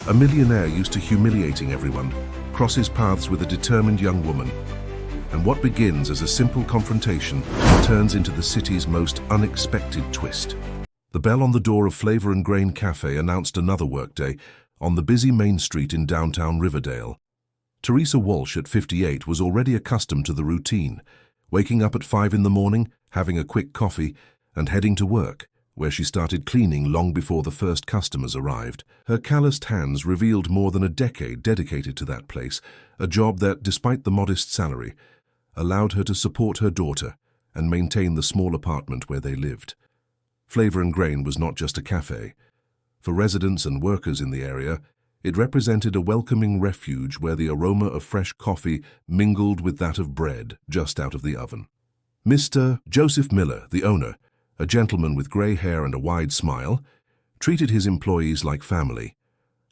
A millionaire used to humiliating everyone, crosses paths with a determined young woman, and what begins as a simple confrontation turns into the city's most unexpected twist. The bell on the door of Flavor and Grain Cafe announced another workday on the busy main street in downtown Riverdale. Teresa Walsh at 58 was already accustomed to the routine, waking up at 5 in the morning, having a quick coffee, and heading to work, where she started cleaning long before the first customers arrived. Her calloused hands revealed more than a decade dedicated to that place, a job that, despite the modest salary, allowed her to support her daughter and maintain the small apartment where they lived. Flavor and Grain was not just a cafe. For residents and workers in the area, it represented a welcoming refuge where the aroma of fresh coffee mingled with that of bread just out of the oven. Mr. Joseph Miller, the owner, a gentleman with grey hair and a wide smile, treated his employees like family.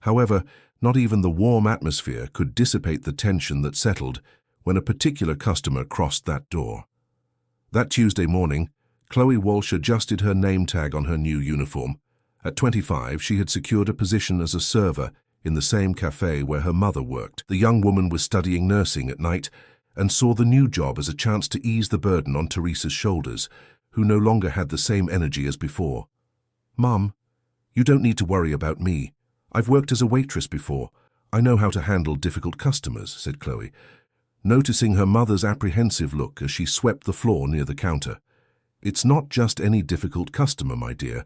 However, not even the warm atmosphere could dissipate the tension that settled when a particular customer crossed that door. That Tuesday morning, Chloe Walsh adjusted her name tag on her new uniform. At 25, she had secured a position as a server in the same cafe where her mother worked. The young woman was studying nursing at night and saw the new job as a chance to ease the burden on Teresa's shoulders, who no longer had the same energy as before. "Mum, you don't need to worry about me. I've worked as a waitress before. I know how to handle difficult customers," said Chloe, noticing her mother's apprehensive look as she swept the floor near the counter. "It's not just any difficult customer, my dear.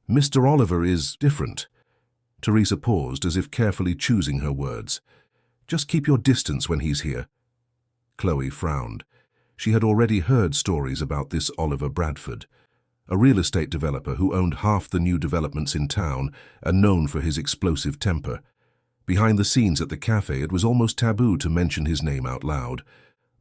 Mr. Oliver is different." Teresa paused as if carefully choosing her words. "Just keep your distance when he's here." Chloe frowned. She had already heard stories about this Oliver Bradford, a real estate developer who owned half the new developments in town and known for his explosive temper. Behind the scenes at the cafe, it was almost taboo to mention his name out loud.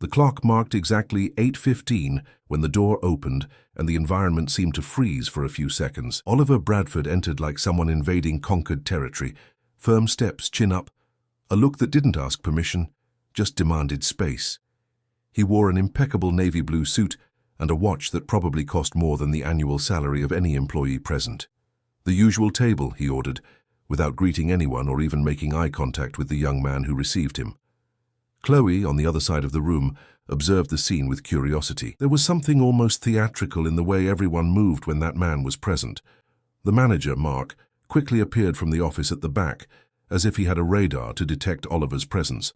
The clock marked exactly 8:15 when the door opened and the environment seemed to freeze for a few seconds. Oliver Bradford entered like someone invading conquered territory, firm steps, chin up, a look that didn't ask permission, just demanded space. He wore an impeccable navy blue suit and a watch that probably cost more than the annual salary of any employee present. "The usual table," he ordered, without greeting anyone or even making eye contact with the young man who received him. Chloe, on the other side of the room, observed the scene with curiosity. There was something almost theatrical in the way everyone moved when that man was present. The manager, Mark, quickly appeared from the office at the back, as if he had a radar to detect Oliver's presence.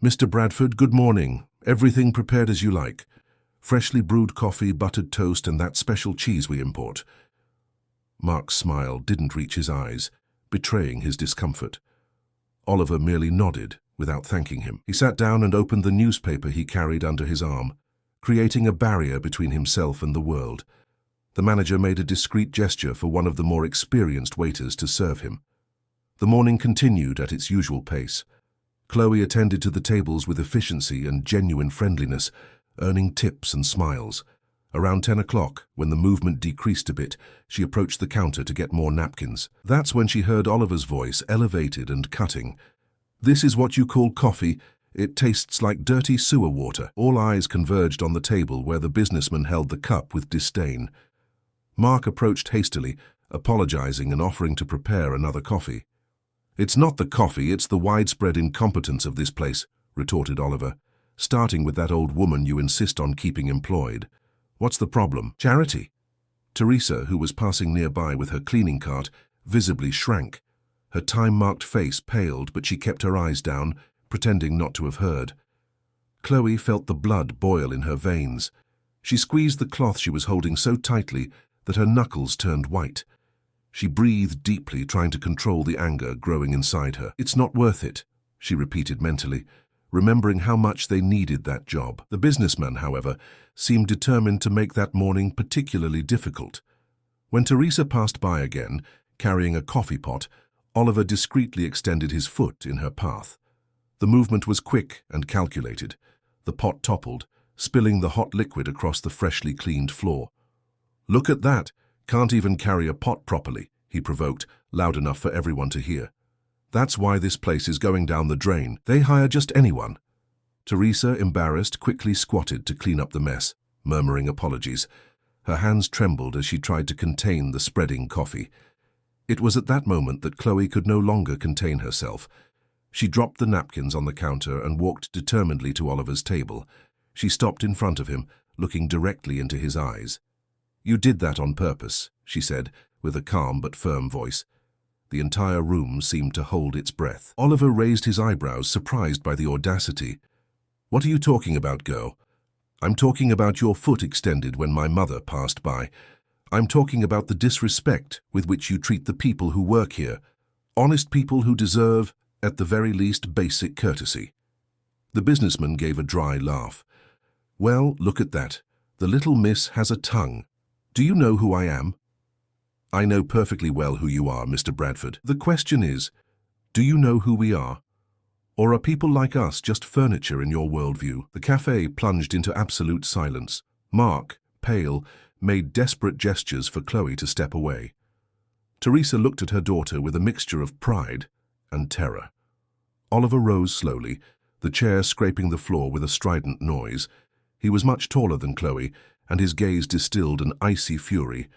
"Mr. Bradford, good morning. Everything prepared as you like. Freshly brewed coffee, buttered toast, and that special cheese we import." Mark's smile didn't reach his eyes, betraying his discomfort. Oliver merely nodded, without thanking him. He sat down and opened the newspaper he carried under his arm, creating a barrier between himself and the world. The manager made a discreet gesture for one of the more experienced waiters to serve him. The morning continued at its usual pace. Chloe attended to the tables with efficiency and genuine friendliness, earning tips and smiles. Around 10 o'clock, when the movement decreased a bit, she approached the counter to get more napkins. That's when she heard Oliver's voice, elevated and cutting. "This is what you call coffee. It tastes like dirty sewer water." All eyes converged on the table where the businessman held the cup with disdain. Mark approached hastily, apologizing and offering to prepare another coffee. "It's not the coffee, it's the widespread incompetence of this place," retorted Oliver, "starting with that old woman you insist on keeping employed. What's the problem? Charity?" Teresa, who was passing nearby with her cleaning cart, visibly shrank. Her time-marked face paled, but she kept her eyes down, pretending not to have heard. Chloe felt the blood boil in her veins. She squeezed the cloth she was holding so tightly that her knuckles turned white. She breathed deeply, trying to control the anger growing inside her. "It's not worth it," she repeated mentally, remembering how much they needed that job. The businessman, however, seemed determined to make that morning particularly difficult. When Teresa passed by again, carrying a coffee pot, Oliver discreetly extended his foot in her path. The movement was quick and calculated. The pot toppled, spilling the hot liquid across the freshly cleaned floor. "Look at that! Can't even carry a pot properly," he provoked, loud enough for everyone to hear. "That's why this place is going down the drain. They hire just anyone." Teresa, embarrassed, quickly squatted to clean up the mess, murmuring apologies. Her hands trembled as she tried to contain the spreading coffee. It was at that moment that Chloe could no longer contain herself. She dropped the napkins on the counter and walked determinedly to Oliver's table. She stopped in front of him, looking directly into his eyes. "You did that on purpose," she said, with a calm but firm voice. The entire room seemed to hold its breath. Oliver raised his eyebrows, surprised by the audacity. "What are you talking about, girl?" "I'm talking about your foot extended when my mother passed by. I'm talking about the disrespect with which you treat the people who work here. Honest people who deserve, at the very least, basic courtesy." The businessman gave a dry laugh. "Well, look at that. The little miss has a tongue. Do you know who I am?" "I know perfectly well who you are, Mr. Bradford. The question is, do you know who we are? Or are people like us just furniture in your worldview?" The cafe plunged into absolute silence. Mark, pale, made desperate gestures for Chloe to step away. Teresa looked at her daughter with a mixture of pride and terror. Oliver rose slowly, the chair scraping the floor with a strident noise. He was much taller than Chloe, and his gaze distilled an icy fury.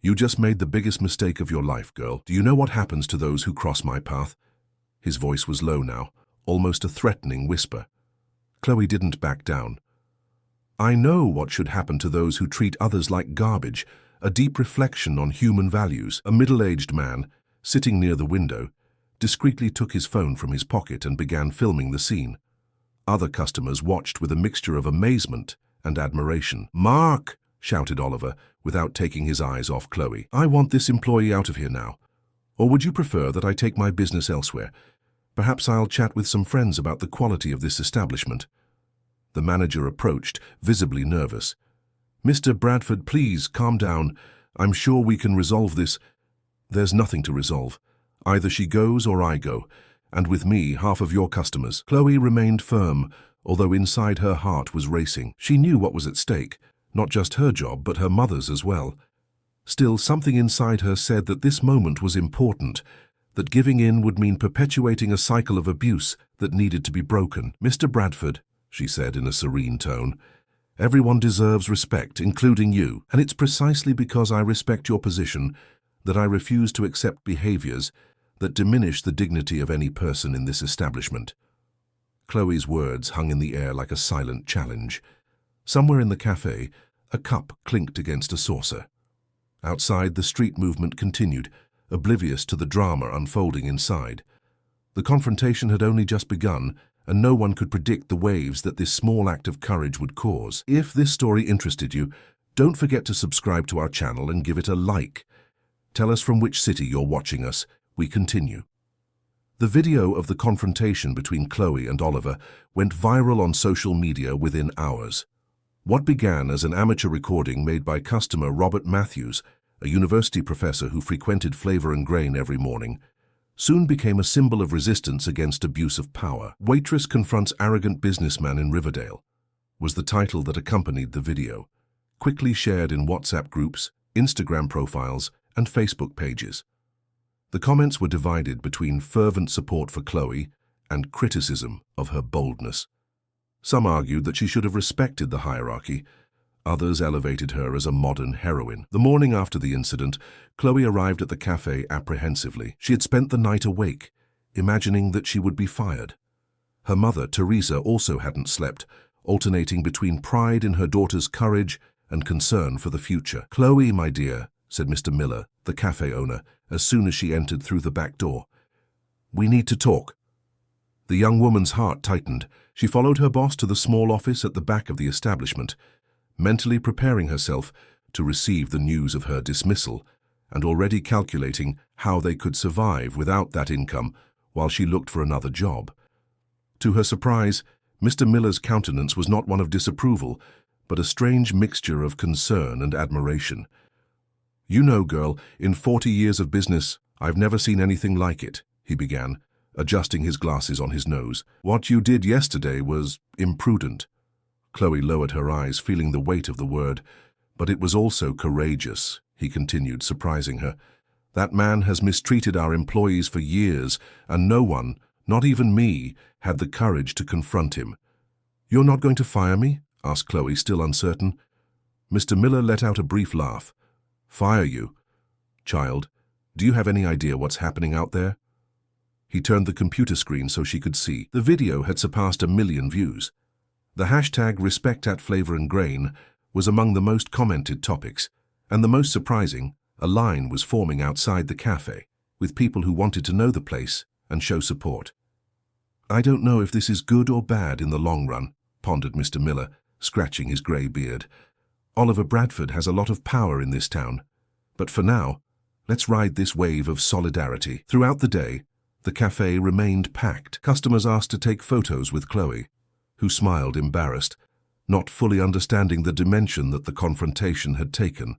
"You just made the biggest mistake of your life, girl. Do you know what happens to those who cross my path?" His voice was low now, almost a threatening whisper. Chloe didn't back down. "I know what should happen to those who treat others like garbage," a deep reflection on human values. A middle-aged man, sitting near the window, discreetly took his phone from his pocket and began filming the scene. Other customers watched with a mixture of amazement and admiration. "Mark!" shouted Oliver, without taking his eyes off Chloe. "I want this employee out of here now. Or would you prefer that I take my business elsewhere? Perhaps I'll chat with some friends about the quality of this establishment." The manager approached, visibly nervous. "Mr. Bradford, please calm down. I'm sure we can resolve this." "There's nothing to resolve. Either she goes or I go, and with me half of your customers." Chloe remained firm, although inside her heart was racing. She knew what was at stake, not just her job but her mother's as well. Still, something inside her said that this moment was important, that giving in would mean perpetuating a cycle of abuse that needed to be broken. "Mr. Bradford," she said in a serene tone, "everyone deserves respect, including you, and it's precisely because I respect your position that I refuse to accept behaviors that diminish the dignity of any person in this establishment." Chloe's words hung in the air like a silent challenge. Somewhere in the cafe, a cup clinked against a saucer. Outside, the street movement continued, oblivious to the drama unfolding inside. The confrontation had only just begun, and no one could predict the waves that this small act of courage would cause. If this story interested you, don't forget to subscribe to our channel and give it a like. Tell us from which city you're watching us. We continue. The video of the confrontation between Chloe and Oliver went viral on social media within hours. What began as an amateur recording made by customer Robert Matthews, a university professor who frequented Flavor and Grain every morning, soon became a symbol of resistance against abuse of power. "Waitress Confronts Arrogant Businessman in Riverdale" was the title that accompanied the video, quickly shared in WhatsApp groups, Instagram profiles, and Facebook pages. The comments were divided between fervent support for Chloe and criticism of her boldness. Some argued that she should have respected the hierarchy. Others elevated her as a modern heroine. The morning after the incident, Chloe arrived at the cafe apprehensively. She had spent the night awake, imagining that she would be fired. Her mother, Teresa, also hadn't slept, alternating between pride in her daughter's courage and concern for the future. "Chloe, my dear," said Mr. Miller, the cafe owner, as soon as she entered through the back door. "We need to talk." The young woman's heart tightened. She followed her boss to the small office at the back of the establishment, mentally preparing herself to receive the news of her dismissal and already calculating how they could survive without that income while she looked for another job. To her surprise, Mr. Miller's countenance was not one of disapproval, but a strange mixture of concern and admiration. "You know, girl, in 40 years of business, I've never seen anything like it," he began, adjusting his glasses on his nose. "What you did yesterday was imprudent." Chloe lowered her eyes, feeling the weight of the word. "But it was also courageous," he continued, surprising her. "That man has mistreated our employees for years, and no one, not even me, had the courage to confront him." "You're not going to fire me?" asked Chloe, still uncertain. Mr. Miller let out a brief laugh. "Fire you? Child, Do you have any idea what's happening out there? He turned the computer screen so she could see. The video had surpassed 1 million views. The hashtag #RespectAtFlavorandGrain was among the most commented topics, and the most surprising, a line was forming outside the cafe, with people who wanted to know the place and show support. I don't know if this is good or bad in the long run, pondered Mr. Miller, scratching his grey beard. Oliver Bradford has a lot of power in this town, but for now, let's ride this wave of solidarity. Throughout the day, the cafe remained packed. Customers asked to take photos with Chloe, who smiled embarrassed, not fully understanding the dimension that the confrontation had taken.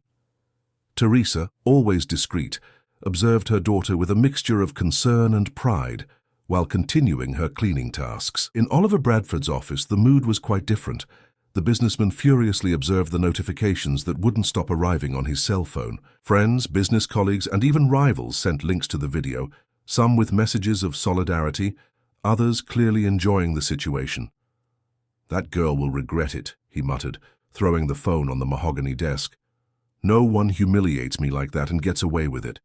Teresa, always discreet, observed her daughter with a mixture of concern and pride while continuing her cleaning tasks. In Oliver Bradford's office, the mood was quite different. The businessman furiously observed the notifications that wouldn't stop arriving on his cell phone. Friends, business colleagues, and even rivals sent links to the video, some with messages of solidarity, others clearly enjoying the situation. That girl will regret it, he muttered, throwing the phone on the mahogany desk. No one humiliates me like that and gets away with it.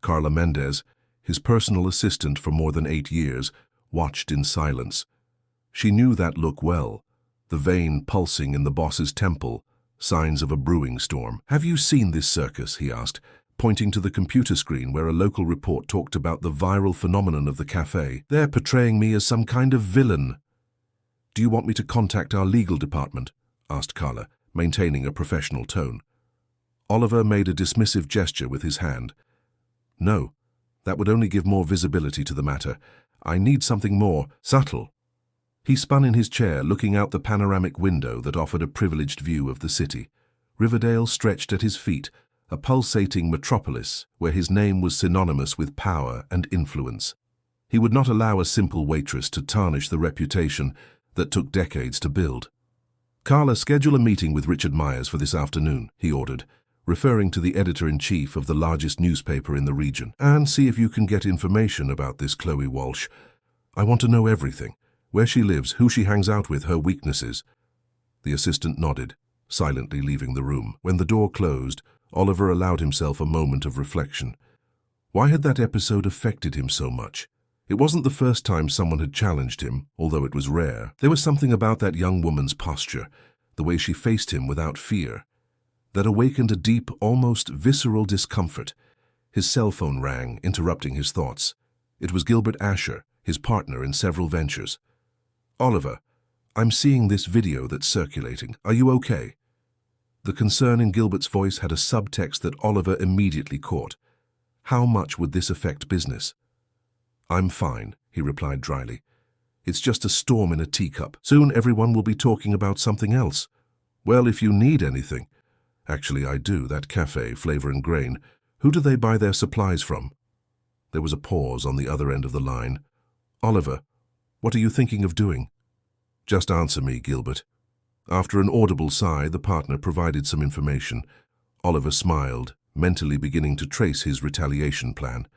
Carla Mendez, his personal assistant for more than 8 years, watched in silence. She knew that look well, the vein pulsing in the boss's temple, signs of a brewing storm. Have you seen this circus? He asked, pointing to the computer screen where a local report talked about the viral phenomenon of the cafe. They're portraying me as some kind of villain. Do you want me to contact our legal department? Asked Carla, maintaining a professional tone. Oliver made a dismissive gesture with his hand. No, that would only give more visibility to the matter. I need something more subtle. He spun in his chair, looking out the panoramic window that offered a privileged view of the city. Riverdale stretched at his feet, a pulsating metropolis where his name was synonymous with power and influence. He would not allow a simple waitress to tarnish the reputation that took decades to build. Carla, schedule a meeting with Richard Myers for this afternoon, he ordered, referring to the editor-in-chief of the largest newspaper in the region. And see if you can get information about this Chloe Walsh. I want to know everything. Where she lives, who she hangs out with, her weaknesses. The assistant nodded, silently leaving the room. When the door closed, Oliver allowed himself a moment of reflection. Why had that episode affected him so much? It wasn't the first time someone had challenged him, although it was rare. There was something about that young woman's posture, the way she faced him without fear, that awakened a deep, almost visceral discomfort. His cell phone rang, interrupting his thoughts. It was Gilbert Asher, his partner in several ventures. Oliver, I'm seeing this video that's circulating. Are you okay? The concern in Gilbert's voice had a subtext that Oliver immediately caught. How much would this affect business? I'm fine, he replied dryly. It's just a storm in a teacup. Soon everyone will be talking about something else. Well, if you need anything. Actually, I do, that cafe, Flavor and Grain. Who do they buy their supplies from? There was a pause on the other end of the line. Oliver, what are you thinking of doing? Just answer me, Gilbert. After an audible sigh, the partner provided some information. Oliver smiled, mentally beginning to trace his retaliation plan.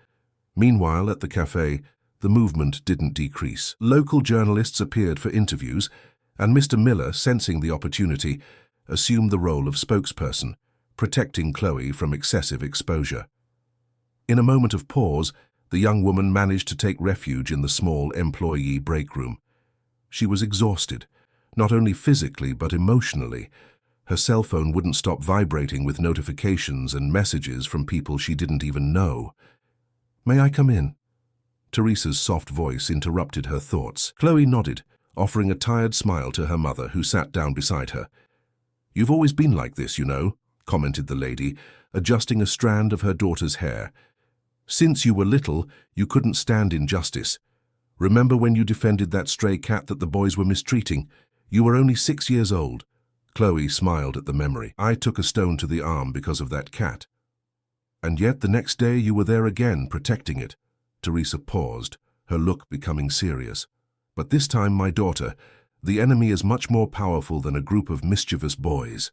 Meanwhile, at the cafe, the movement didn't decrease. Local journalists appeared for interviews, and Mr. Miller, sensing the opportunity, assumed the role of spokesperson, protecting Chloe from excessive exposure. In a moment of pause, the young woman managed to take refuge in the small employee break room. She was exhausted, not only physically but emotionally. Her cell phone wouldn't stop vibrating with notifications and messages from people she didn't even know. May I come in? Teresa's soft voice interrupted her thoughts. Chloe nodded, offering a tired smile to her mother, who sat down beside her. You've always been like this, you know, commented the lady, adjusting a strand of her daughter's hair. Since you were little, you couldn't stand injustice. Remember when you defended that stray cat that the boys were mistreating? You were only 6 years old. Chloe smiled at the memory. I took a stone to the arm because of that cat. And yet the next day you were there again, protecting it. Teresa paused, her look becoming serious. But this time, my daughter, the enemy is much more powerful than a group of mischievous boys.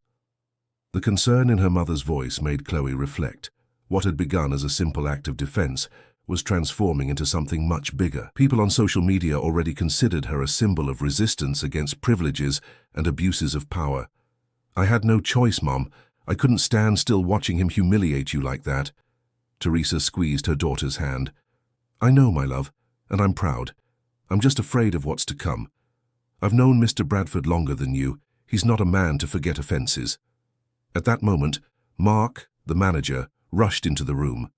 The concern in her mother's voice made Chloe reflect. What had begun as a simple act of defense was transforming into something much bigger. People on social media already considered her a symbol of resistance against privileges and abuses of power. I had no choice, Mom. I couldn't stand still watching him humiliate you like that. Teresa squeezed her daughter's hand. I know, my love, and I'm proud. I'm just afraid of what's to come. I've known Mr. Bradford longer than you. He's not a man to forget offences. At that moment, Mark, the manager, rushed into the room.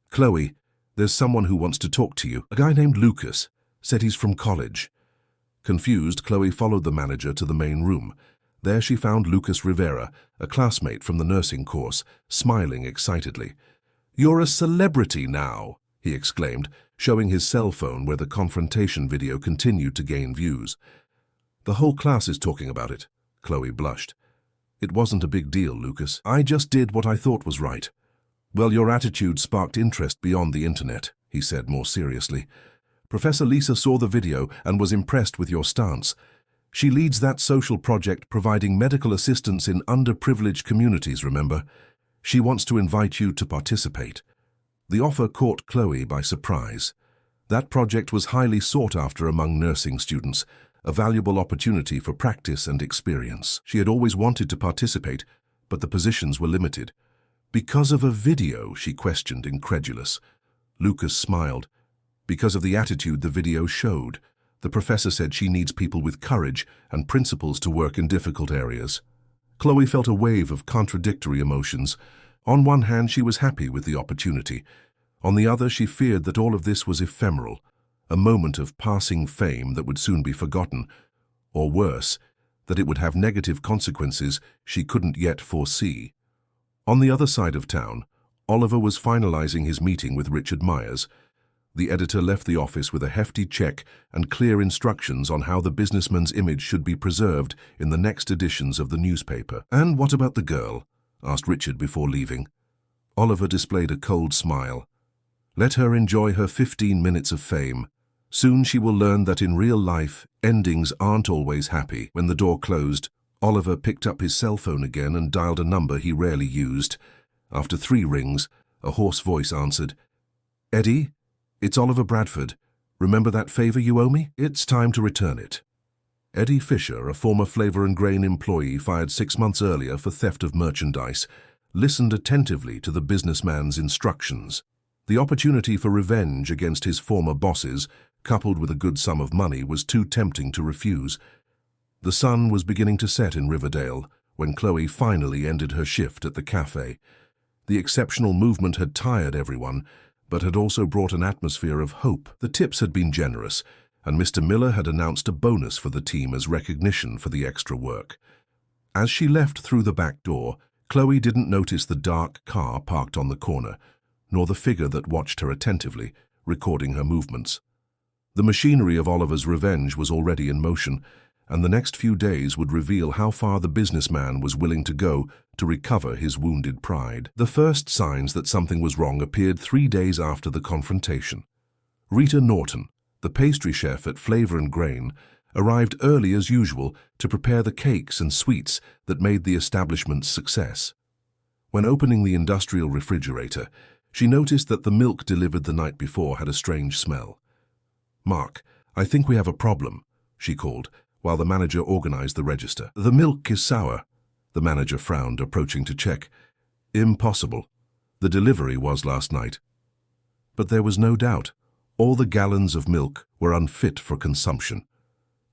Chloe, there's someone who wants to talk to you. A guy named Lucas. Said he's from college. Confused, Chloe followed the manager to the main room. There she found Lucas Rivera, a classmate from the nursing course, smiling excitedly. You're a celebrity now, he exclaimed, showing his cell phone where the confrontation video continued to gain views. The whole class is talking about it, Chloe blushed. It wasn't a big deal, Lucas. I just did what I thought was right. Well, your attitude sparked interest beyond the internet, he said more seriously. Professor Lisa saw the video and was impressed with your stance. She leads that social project providing medical assistance in underprivileged communities, remember? She wants to invite you to participate. The offer caught Chloe by surprise. That project was highly sought after among nursing students, a valuable opportunity for practice and experience. She had always wanted to participate, but the positions were limited. Because of a video, she questioned, incredulous. Lucas smiled. Because of the attitude the video showed. The professor said she needs people with courage and principles to work in difficult areas. Chloe felt a wave of contradictory emotions. On one hand, she was happy with the opportunity. On the other, she feared that all of this was ephemeral, a moment of passing fame that would soon be forgotten, or worse, that it would have negative consequences she couldn't yet foresee. On the other side of town, Oliver was finalizing his meeting with Richard Myers. The editor left the office with a hefty check and clear instructions on how the businessman's image should be preserved in the next editions of the newspaper. And what about the girl? Asked Richard before leaving. Oliver displayed a cold smile. Let her enjoy her 15 minutes of fame. Soon she will learn that in real life, endings aren't always happy. When the door closed, Oliver picked up his cell phone again and dialed a number he rarely used. After 3 rings, a hoarse voice answered. Eddie? It's Oliver Bradford. Remember that favor you owe me? It's time to return it. Eddie Fisher, a former Flavor and Grain employee fired 6 months earlier for theft of merchandise, listened attentively to the businessman's instructions. The opportunity for revenge against his former bosses, coupled with a good sum of money, was too tempting to refuse. The sun was beginning to set in Riverdale when Chloe finally ended her shift at the cafe. The exceptional movement had tired everyone, but had also brought an atmosphere of hope. The tips had been generous, and Mr. Miller had announced a bonus for the team as recognition for the extra work. As she left through the back door, Chloe didn't notice the dark car parked on the corner, nor the figure that watched her attentively, recording her movements. The machinery of Oliver's revenge was already in motion, and the next few days would reveal how far the businessman was willing to go to recover his wounded pride. The first signs that something was wrong appeared 3 days after the confrontation. Rita Norton, the pastry chef at Flavor and Grain, arrived early as usual to prepare the cakes and sweets that made the establishment's success. When opening the industrial refrigerator, she noticed that the milk delivered the night before had a strange smell. Mark, I think we have a problem, she called, while the manager organized the register. The milk is sour. The manager frowned, approaching to check. Impossible. The delivery was last night. But there was no doubt. All the gallons of milk were unfit for consumption.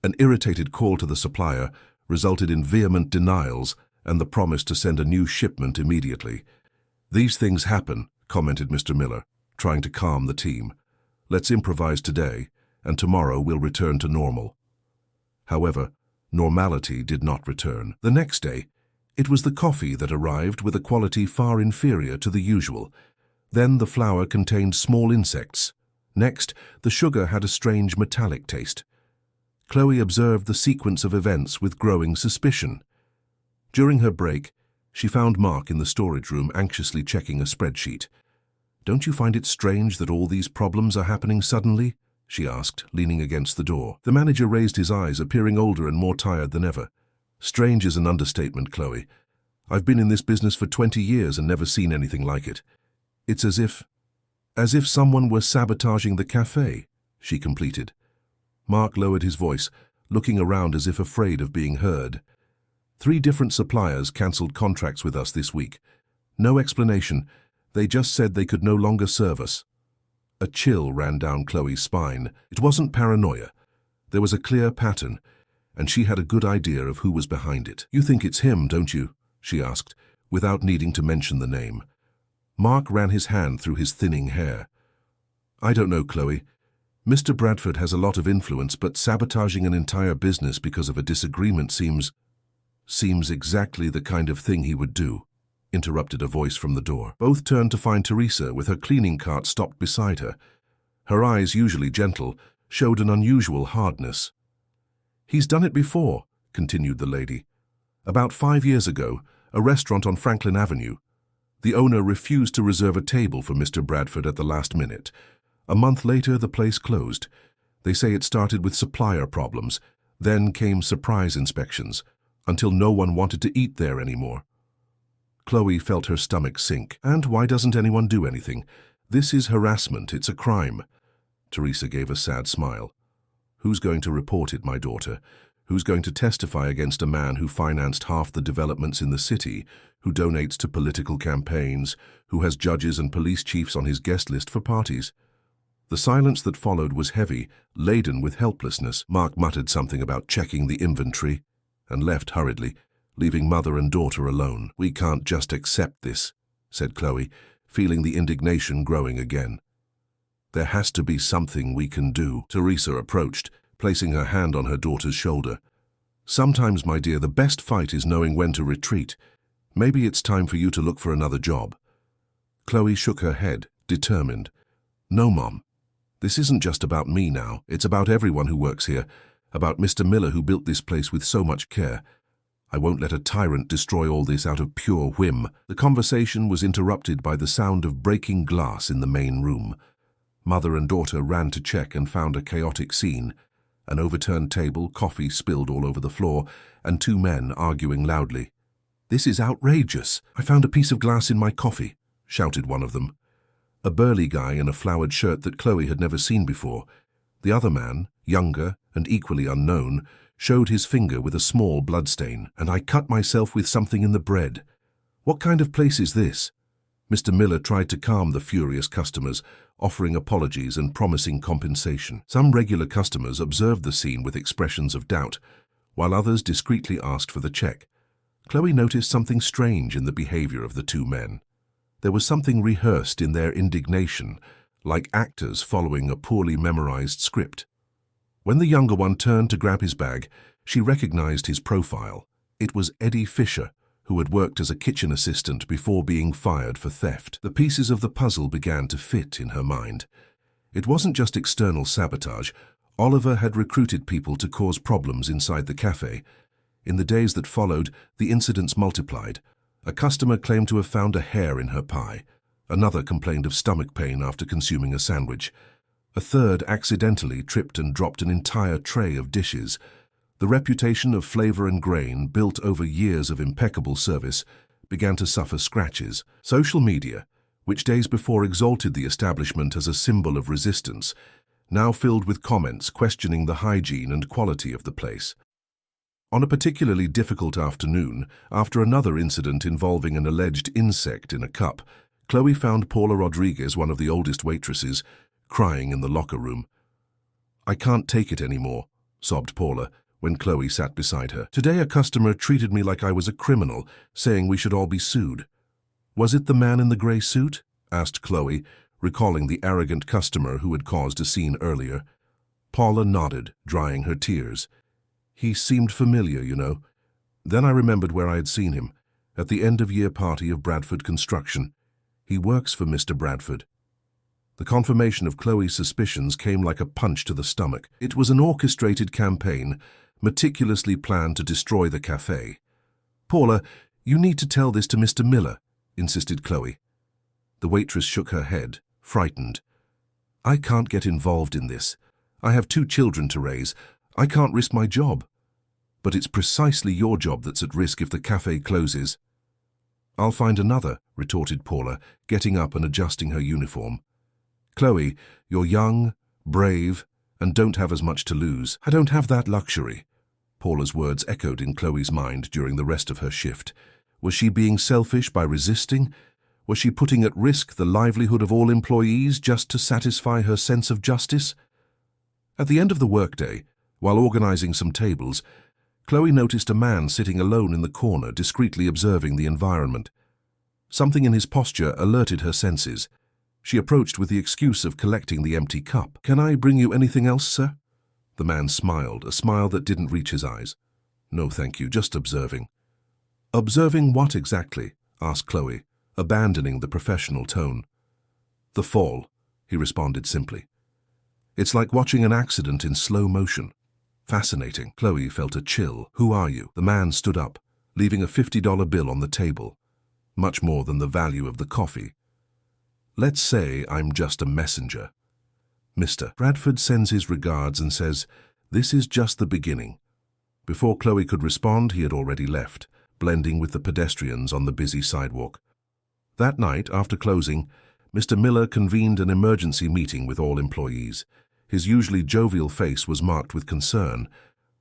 An irritated call to the supplier resulted in vehement denials and the promise to send a new shipment immediately. These things happen, commented Mr. Miller, trying to calm the team. Let's improvise today, and tomorrow we'll return to normal. However, normality did not return. The next day, it was the coffee that arrived with a quality far inferior to the usual. Then the flour contained small insects. Next, the sugar had a strange metallic taste. Chloe observed the sequence of events with growing suspicion. During her break, she found Mark in the storage room anxiously checking a spreadsheet. Don't you find it strange that all these problems are happening suddenly? She asked, leaning against the door. The manager raised his eyes, appearing older and more tired than ever. Strange is an understatement, Chloe. I've been in this business for 20 years and never seen anything like it. It's as if someone were sabotaging the cafe, she completed. Mark lowered his voice, looking around as if afraid of being heard. 3 different suppliers cancelled contracts with us this week. No explanation, They just said they could no longer serve us. A chill ran down Chloe's spine. It wasn't paranoia. There was a clear pattern, and she had a good idea of who was behind it. "You think it's him, don't you?" she asked, without needing to mention the name. Mark ran his hand through his thinning hair. "I don't know, Chloe. Mr. Bradford has a lot of influence, but sabotaging an entire business because of a disagreement seems exactly the kind of thing he would do," interrupted a voice from the door. Both turned to find Teresa with her cleaning cart stopped beside her. Her eyes, usually gentle, showed an unusual hardness. "He's done it before," continued the lady. "About 5 years ago, a restaurant on Franklin Avenue. The owner refused to reserve a table for Mr. Bradford at the last minute. A month later, the place closed. They say it started with supplier problems, then came surprise inspections, until no one wanted to eat there anymore." Chloe felt her stomach sink. "And why doesn't anyone do anything? This is harassment, it's a crime." Teresa gave a sad smile. "Who's going to report it, my daughter? Who's going to testify against a man who financed half the developments in the city, who donates to political campaigns, who has judges and police chiefs on his guest list for parties?" The silence that followed was heavy, laden with helplessness. Mark muttered something about checking the inventory and left hurriedly, leaving mother and daughter alone. "We can't just accept this," said Chloe, feeling the indignation growing again. "There has to be something we can do." Teresa approached, placing her hand on her daughter's shoulder. "Sometimes, my dear, the best fight is knowing when to retreat. Maybe it's time for you to look for another job." Chloe shook her head, determined. "No, Mom. This isn't just about me now. It's about everyone who works here, about Mr. Miller who built this place with so much care. I won't let a tyrant destroy all this out of pure whim." The conversation was interrupted by the sound of breaking glass in the main room. Mother and daughter ran to check and found a chaotic scene. An overturned table, coffee spilled all over the floor, and 2 men arguing loudly. "This is outrageous. I found a piece of glass in my coffee," shouted one of them. A burly guy in a flowered shirt that Chloe had never seen before. The other man, younger and equally unknown, showed his finger with a small bloodstain. "And I cut myself with something in the bread. What kind of place is this?" Mr. Miller tried to calm the furious customers, offering apologies and promising compensation. Some regular customers observed the scene with expressions of doubt, while others discreetly asked for the check. Chloe noticed something strange in the behavior of the 2 men. There was something rehearsed in their indignation, like actors following a poorly memorized script. When the younger one turned to grab his bag, she recognized his profile. It was Eddie Fisher, who had worked as a kitchen assistant before being fired for theft. The pieces of the puzzle began to fit in her mind. It wasn't just external sabotage. Oliver had recruited people to cause problems inside the cafe. In the days that followed, the incidents multiplied. A customer claimed to have found a hair in her pie. Another complained of stomach pain after consuming a sandwich. A third accidentally tripped and dropped an entire tray of dishes. The reputation of flavor and grain, built over years of impeccable service, began to suffer scratches. Social media, which days before exalted the establishment as a symbol of resistance, now filled with comments questioning the hygiene and quality of the place. On a particularly difficult afternoon, after another incident involving an alleged insect in a cup, Chloe found Paula Rodriguez, one of the oldest waitresses, crying in the locker room. "I can't take it anymore," sobbed Paula, when Chloe sat beside her. "Today a customer treated me like I was a criminal, saying we should all be sued." "Was it the man in the gray suit?" asked Chloe, recalling the arrogant customer who had caused a scene earlier. Paula nodded, drying her tears. "He seemed familiar, you know. Then I remembered where I had seen him, at the end-of-year party of Bradford Construction. He works for Mr. Bradford." The confirmation of Chloe's suspicions came like a punch to the stomach. It was an orchestrated campaign, meticulously planned to destroy the cafe. "Paula, you need to tell this to Mr. Miller," insisted Chloe. The waitress shook her head, frightened. "I can't get involved in this. I have 2 children to raise. I can't risk my job." "But it's precisely your job that's at risk if the cafe closes." "I'll find another," retorted Paula, getting up and adjusting her uniform. "Chloe, you're young, brave, and don't have as much to lose." "I don't have that luxury." Paula's words echoed in Chloe's mind during the rest of her shift. Was she being selfish by resisting? Was she putting at risk the livelihood of all employees just to satisfy her sense of justice? At the end of the workday, while organizing some tables, Chloe noticed a man sitting alone in the corner, discreetly observing the environment. Something in his posture alerted her senses. She approached with the excuse of collecting the empty cup. "Can I bring you anything else, sir?" The man smiled, a smile that didn't reach his eyes. "No, thank you, just observing." "Observing what exactly?" asked Chloe, abandoning the professional tone. "The fall," he responded simply. "It's like watching an accident in slow motion." "Fascinating." Chloe felt a chill. "Who are you?" The man stood up, leaving a $50 bill on the table, much more than the value of the coffee. "Let's say I'm just a messenger. Mr. Bradford sends his regards and says, this is just the beginning." Before Chloe could respond, he had already left, blending with the pedestrians on the busy sidewalk. That night, after closing, Mr. Miller convened an emergency meeting with all employees. His usually jovial face was marked with concern.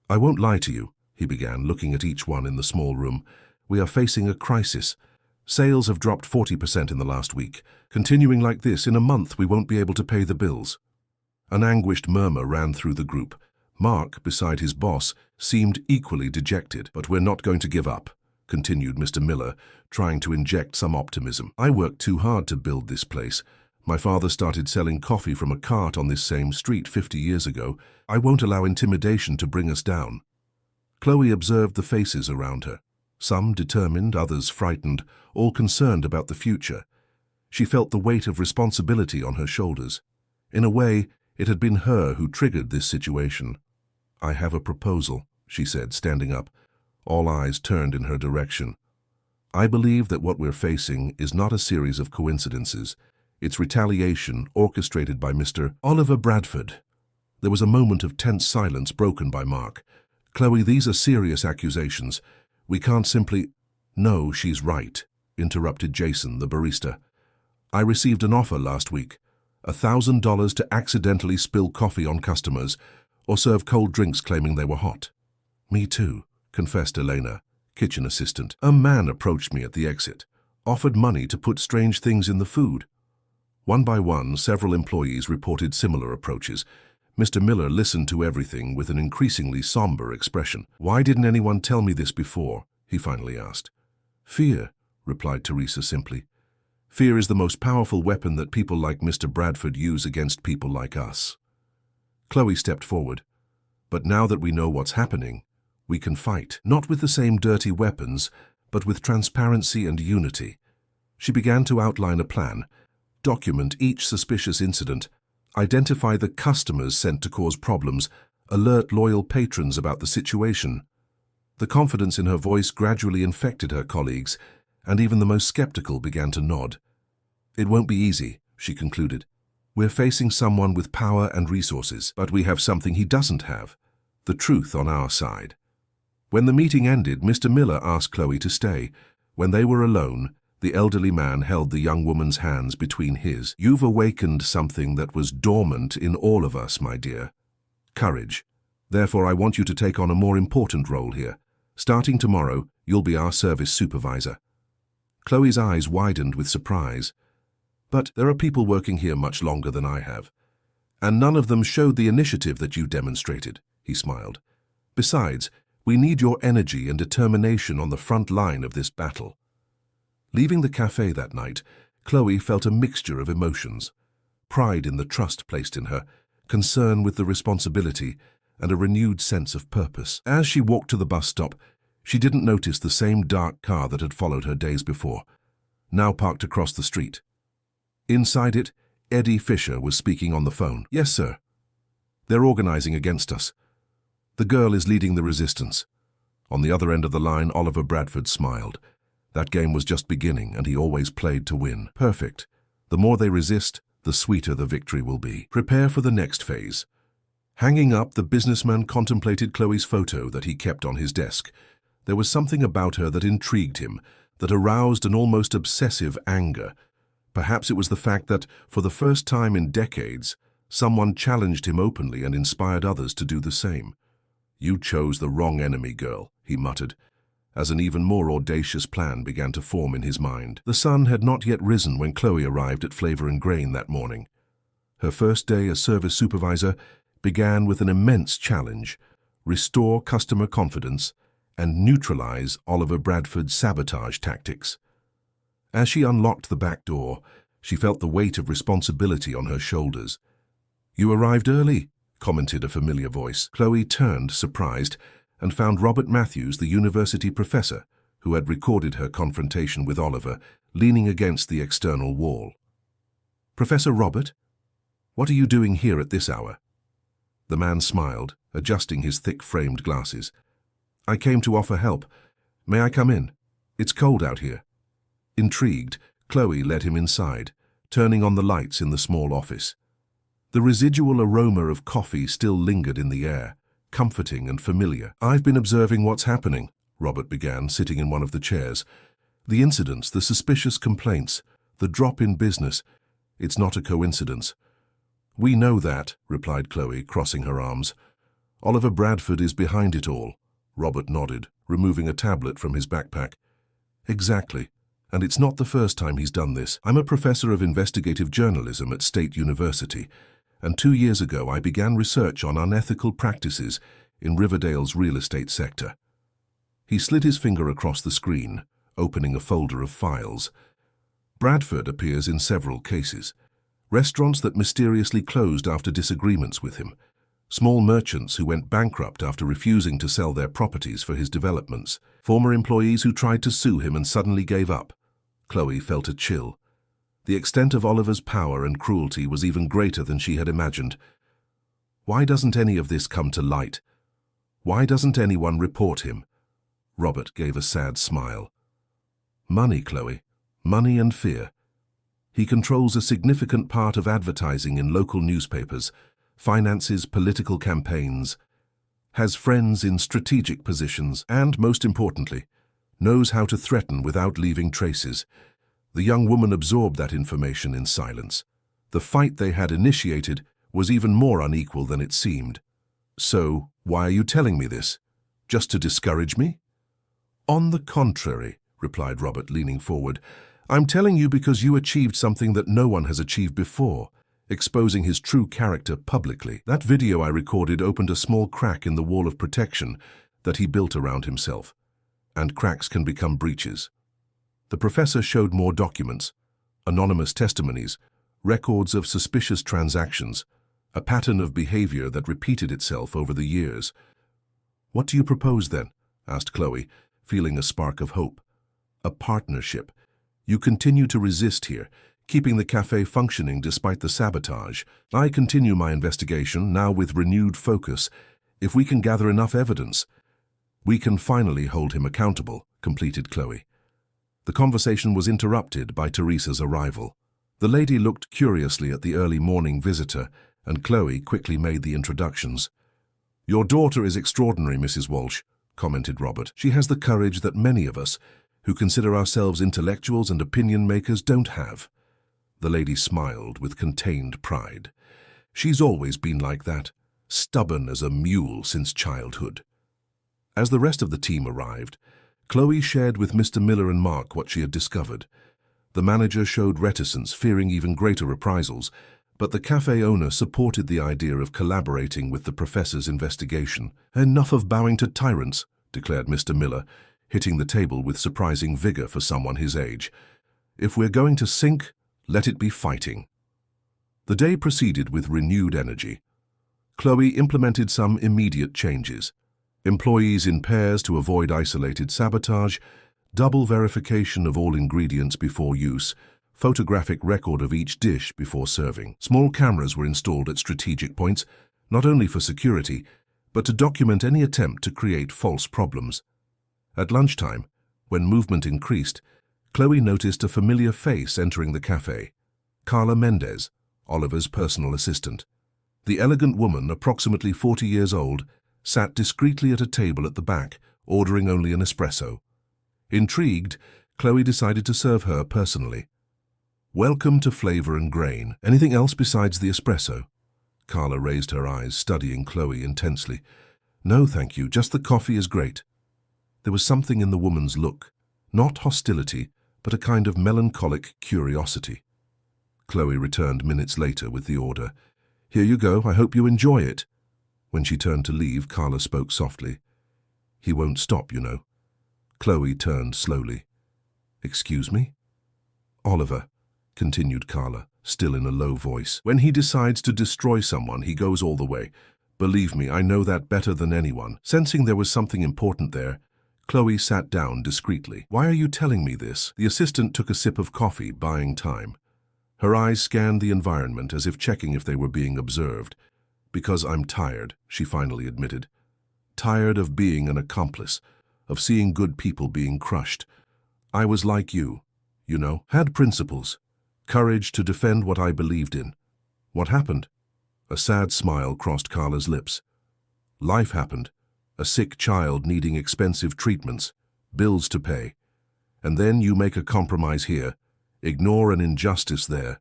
"I won't lie to you," he began, looking at each one in the small room. "We are facing a crisis. Sales have dropped 40% in the last week. Continuing like this, in a month we won't be able to pay the bills." An anguished murmur ran through the group. Mark, beside his boss, seemed equally dejected. "But we're not going to give up," continued Mr. Miller, trying to inject some optimism. "I worked too hard to build this place. My father started selling coffee from a cart on this same street 50 years ago. I won't allow intimidation to bring us down." Chloe observed the faces around her. Some determined, others frightened, all concerned about the future. She felt the weight of responsibility on her shoulders. In a way, it had been her who triggered this situation. "I have a proposal," she said, standing up. All eyes turned in her direction. "I believe that what we're facing is not a series of coincidences. It's retaliation orchestrated by Mr. Oliver Bradford." There was a moment of tense silence broken by Mark. "Chloe, these are serious accusations. We can't simply—" "No, she's right," interrupted Jason, the barista. "I received an offer last week. $1,000 to accidentally spill coffee on customers or serve cold drinks claiming they were hot." "Me too," confessed Elena, kitchen assistant. "A man approached me at the exit, offered money to put strange things in the food." One by one, several employees reported similar approaches. Mr. Miller listened to everything with an increasingly somber expression. "Why didn't anyone tell me this before?" he finally asked. "Fear," replied Teresa simply. "Fear is the most powerful weapon that people like Mr. Bradford use against people like us." Chloe stepped forward. "But now that we know what's happening, we can fight, not with the same dirty weapons, but with transparency and unity." She began to outline a plan. Document each suspicious incident, identify the customers sent to cause problems, alert loyal patrons about the situation. The confidence in her voice gradually infected her colleagues, and even the most skeptical began to nod. "It won't be easy," she concluded. "We're facing someone with power and resources, but we have something he doesn't have, the truth on our side." When the meeting ended, Mr. Miller asked Chloe to stay. When they were alone, the elderly man held the young woman's hands between his. "You've awakened something that was dormant in all of us, my dear. Courage. Therefore, I want you to take on a more important role here. Starting tomorrow, you'll be our service supervisor." Chloe's eyes widened with surprise. "But there are people working here much longer than I have. And none of them showed the initiative that you demonstrated," he smiled. "Besides, we need your energy and determination on the front line of this battle." Leaving the cafe that night, Chloe felt a mixture of emotions. Pride in the trust placed in her, concern with the responsibility, and a renewed sense of purpose. As she walked to the bus stop, she didn't notice the same dark car that had followed her days before, now parked across the street. Inside it, Eddie Fisher was speaking on the phone. "Yes, sir. They're organizing against us. The girl is leading the resistance." On the other end of the line, Oliver Bradford smiled. That game was just beginning, and he always played to win. "Perfect. The more they resist, the sweeter the victory will be. Prepare for the next phase." Hanging up, the businessman contemplated Chloe's photo that he kept on his desk. There was something about her that intrigued him, that aroused an almost obsessive anger. Perhaps it was the fact that, for the first time in decades, someone challenged him openly and inspired others to do the same. "You chose the wrong enemy, girl," he muttered. as an even more audacious plan began to form in his mind. The sun had not yet risen when Chloe arrived at Flavor and Grain that morning. Her first day as service supervisor began with an immense challenge: restore customer confidence and neutralize Oliver Bradford's sabotage tactics. As she unlocked the back door, she felt the weight of responsibility on her shoulders. "You arrived early," commented a familiar voice. Chloe turned, surprised, and found Robert Matthews, the university professor, who had recorded her confrontation with Oliver, leaning against the external wall. "Professor Robert, what are you doing here at this hour?" The man smiled, adjusting his thick-framed glasses. "I came to offer help. May I come in? It's cold out here." Intrigued, Chloe led him inside, turning on the lights in the small office. The residual aroma of coffee still lingered in the air, comforting and familiar. "I've been observing what's happening," Robert began, sitting in one of the chairs. "The incidents, the suspicious complaints, the drop in business. It's not a coincidence." "We know that," replied Chloe, crossing her arms. "Oliver Bradford is behind it all." Robert nodded, removing a tablet from his backpack. "Exactly. And it's not the first time he's done this. I'm a professor of investigative journalism at State University, and 2 years ago I began research on unethical practices in Riverdale's real estate sector." He slid his finger across the screen, opening a folder of files. Bradford appears in several cases. Restaurants that mysteriously closed after disagreements with him. Small merchants who went bankrupt after refusing to sell their properties for his developments. Former employees who tried to sue him and suddenly gave up. Chloe felt a chill. The extent of Oliver's power and cruelty was even greater than she had imagined. Why doesn't any of this come to light? Why doesn't anyone report him? Robert gave a sad smile. "Money, Chloe. Money and fear. He controls a significant part of advertising in local newspapers, finances political campaigns, has friends in strategic positions, and, most importantly, knows how to threaten without leaving traces." The young woman absorbed that information in silence. The fight they had initiated was even more unequal than it seemed. "So, why are you telling me this? Just to discourage me?" "On the contrary," replied Robert, leaning forward. "I'm telling you because you achieved something that no one has achieved before, exposing his true character publicly. That video I recorded opened a small crack in the wall of protection that he built around himself. And cracks can become breaches." The professor showed more documents, anonymous testimonies, records of suspicious transactions, a pattern of behavior that repeated itself over the years. "What do you propose then?" asked Chloe, feeling a spark of hope. "A partnership. You continue to resist here, keeping the cafe functioning despite the sabotage. I continue my investigation, now with renewed focus. If we can gather enough evidence, we can finally hold him accountable," completed Chloe. The conversation was interrupted by Teresa's arrival. The lady looked curiously at the early morning visitor, and Chloe quickly made the introductions. "Your daughter is extraordinary, Mrs. Walsh," commented Robert. "She has the courage that many of us, who consider ourselves intellectuals and opinion makers, don't have." The lady smiled with contained pride. "She's always been like that, stubborn as a mule since childhood." As the rest of the team arrived, Chloe shared with Mr. Miller and Mark what she had discovered. The manager showed reticence, fearing even greater reprisals, but the cafe owner supported the idea of collaborating with the professor's investigation. "Enough of bowing to tyrants," declared Mr. Miller, hitting the table with surprising vigor for someone his age. "If we're going to sink, let it be fighting." The day proceeded with renewed energy. Chloe implemented some immediate changes. Employees in pairs to avoid isolated sabotage, double verification of all ingredients before use, photographic record of each dish before serving. Small cameras were installed at strategic points, not only for security, but to document any attempt to create false problems. At lunchtime, when movement increased, Chloe noticed a familiar face entering the cafe. Carla Mendez, Oliver's personal assistant. The elegant woman, approximately 40 years old, sat discreetly at a table at the back, ordering only an espresso. Intrigued, Chloe decided to serve her personally. "Welcome to Flavor and Grain. Anything else besides the espresso?" Carla raised her eyes, studying Chloe intensely. "No, thank you. Just the coffee is great." There was something in the woman's look, not hostility, but a kind of melancholic curiosity. Chloe returned minutes later with the order. "Here you go, I hope you enjoy it." When she turned to leave, Carla spoke softly. "He won't stop, you know." Chloe turned slowly. "Excuse me?" "Oliver," continued Carla, still in a low voice. "When he decides to destroy someone, he goes all the way. Believe me, I know that better than anyone." Sensing there was something important there, Chloe sat down discreetly. "Why are you telling me this?" The assistant took a sip of coffee, buying time. Her eyes scanned the environment as if checking if they were being observed. "Because I'm tired," she finally admitted. "Tired of being an accomplice, of seeing good people being crushed. I was like you know, had principles, courage to defend what I believed in. What happened?" A sad smile crossed Carla's lips. "Life happened. A sick child needing expensive treatments, bills to pay. And then you make a compromise here, ignore an injustice there,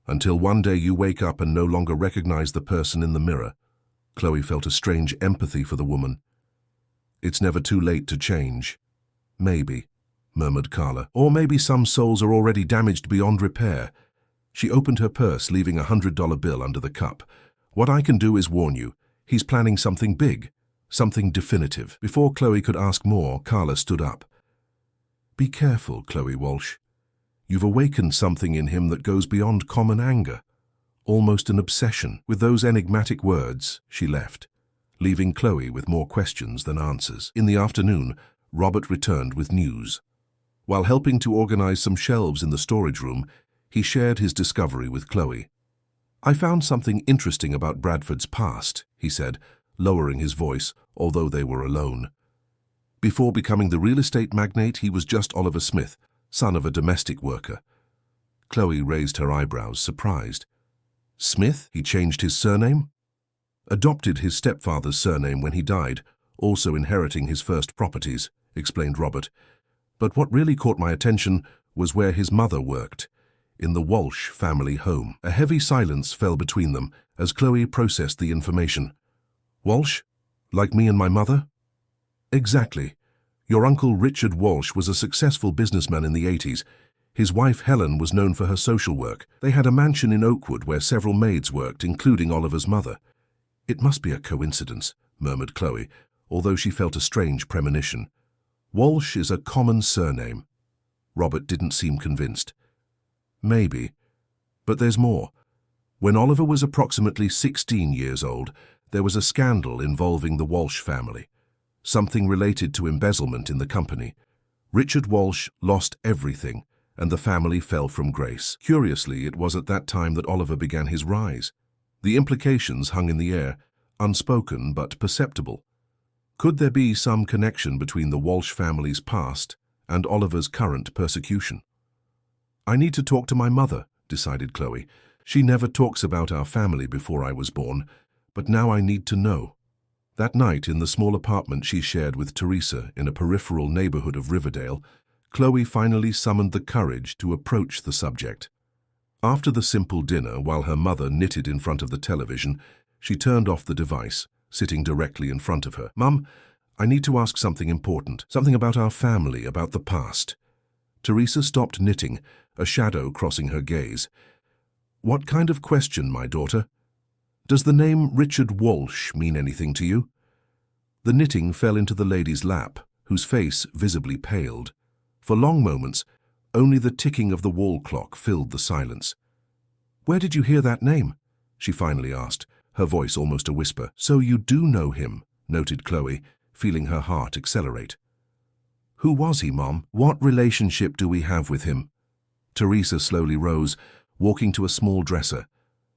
until one day you wake up and no longer recognize the person in the mirror." Chloe felt a strange empathy for the woman. "It's never too late to change." "Maybe," murmured Carla. "Or maybe some souls are already damaged beyond repair." She opened her purse, leaving a $100 bill under the cup. "What I can do is warn you. He's planning something big, something definitive." Before Chloe could ask more, Carla stood up. "Be careful, Chloe Walsh. You've awakened something in him that goes beyond common anger, almost an obsession." With those enigmatic words, she left, leaving Chloe with more questions than answers. In the afternoon, Robert returned with news. While helping to organize some shelves in the storage room, he shared his discovery with Chloe. "I found something interesting about Bradford's past," he said, lowering his voice, although they were alone. "Before becoming the real estate magnate, he was just Oliver Smith, son of a domestic worker." Chloe raised her eyebrows, surprised. "Smith? He changed his surname?" "Adopted his stepfather's surname when he died, also inheriting his first properties," explained Robert. "But what really caught my attention was where his mother worked, in the Walsh family home." A heavy silence fell between them as Chloe processed the information. "Walsh? Like me and my mother?" "Exactly. Your uncle Richard Walsh was a successful businessman in the 80s. His wife Helen was known for her social work. They had a mansion in Oakwood where several maids worked, including Oliver's mother." "It must be a coincidence," murmured Chloe, although she felt a strange premonition. "Walsh is a common surname." Robert didn't seem convinced. "Maybe. But there's more. When Oliver was approximately 16 years old, there was a scandal involving the Walsh family. Something related to embezzlement in the company. Richard Walsh lost everything, and the family fell from grace. Curiously, it was at that time that Oliver began his rise. The implications hung in the air, unspoken but perceptible. Could there be some connection between the Walsh family's past and Oliver's current persecution? "I need to talk to my mother," decided Chloe. "She never talks about our family before I was born, but now I need to know." That night, in the small apartment she shared with Teresa in a peripheral neighborhood of Riverdale, Chloe finally summoned the courage to approach the subject. After the simple dinner, while her mother knitted in front of the television, she turned off the device, sitting directly in front of her. "Mum, I need to ask something important, something about our family, about the past." Teresa stopped knitting, a shadow crossing her gaze. "What kind of question, my daughter? Does the name Richard Walsh mean anything to you?" The knitting fell into the lady's lap, whose face visibly paled. For long moments, only the ticking of the wall clock filled the silence. "Where did you hear that name?" she finally asked, her voice almost a whisper. "So you do know him," noted Chloe, feeling her heart accelerate. "Who was he, Mom? What relationship do we have with him?" Teresa slowly rose, walking to a small dresser.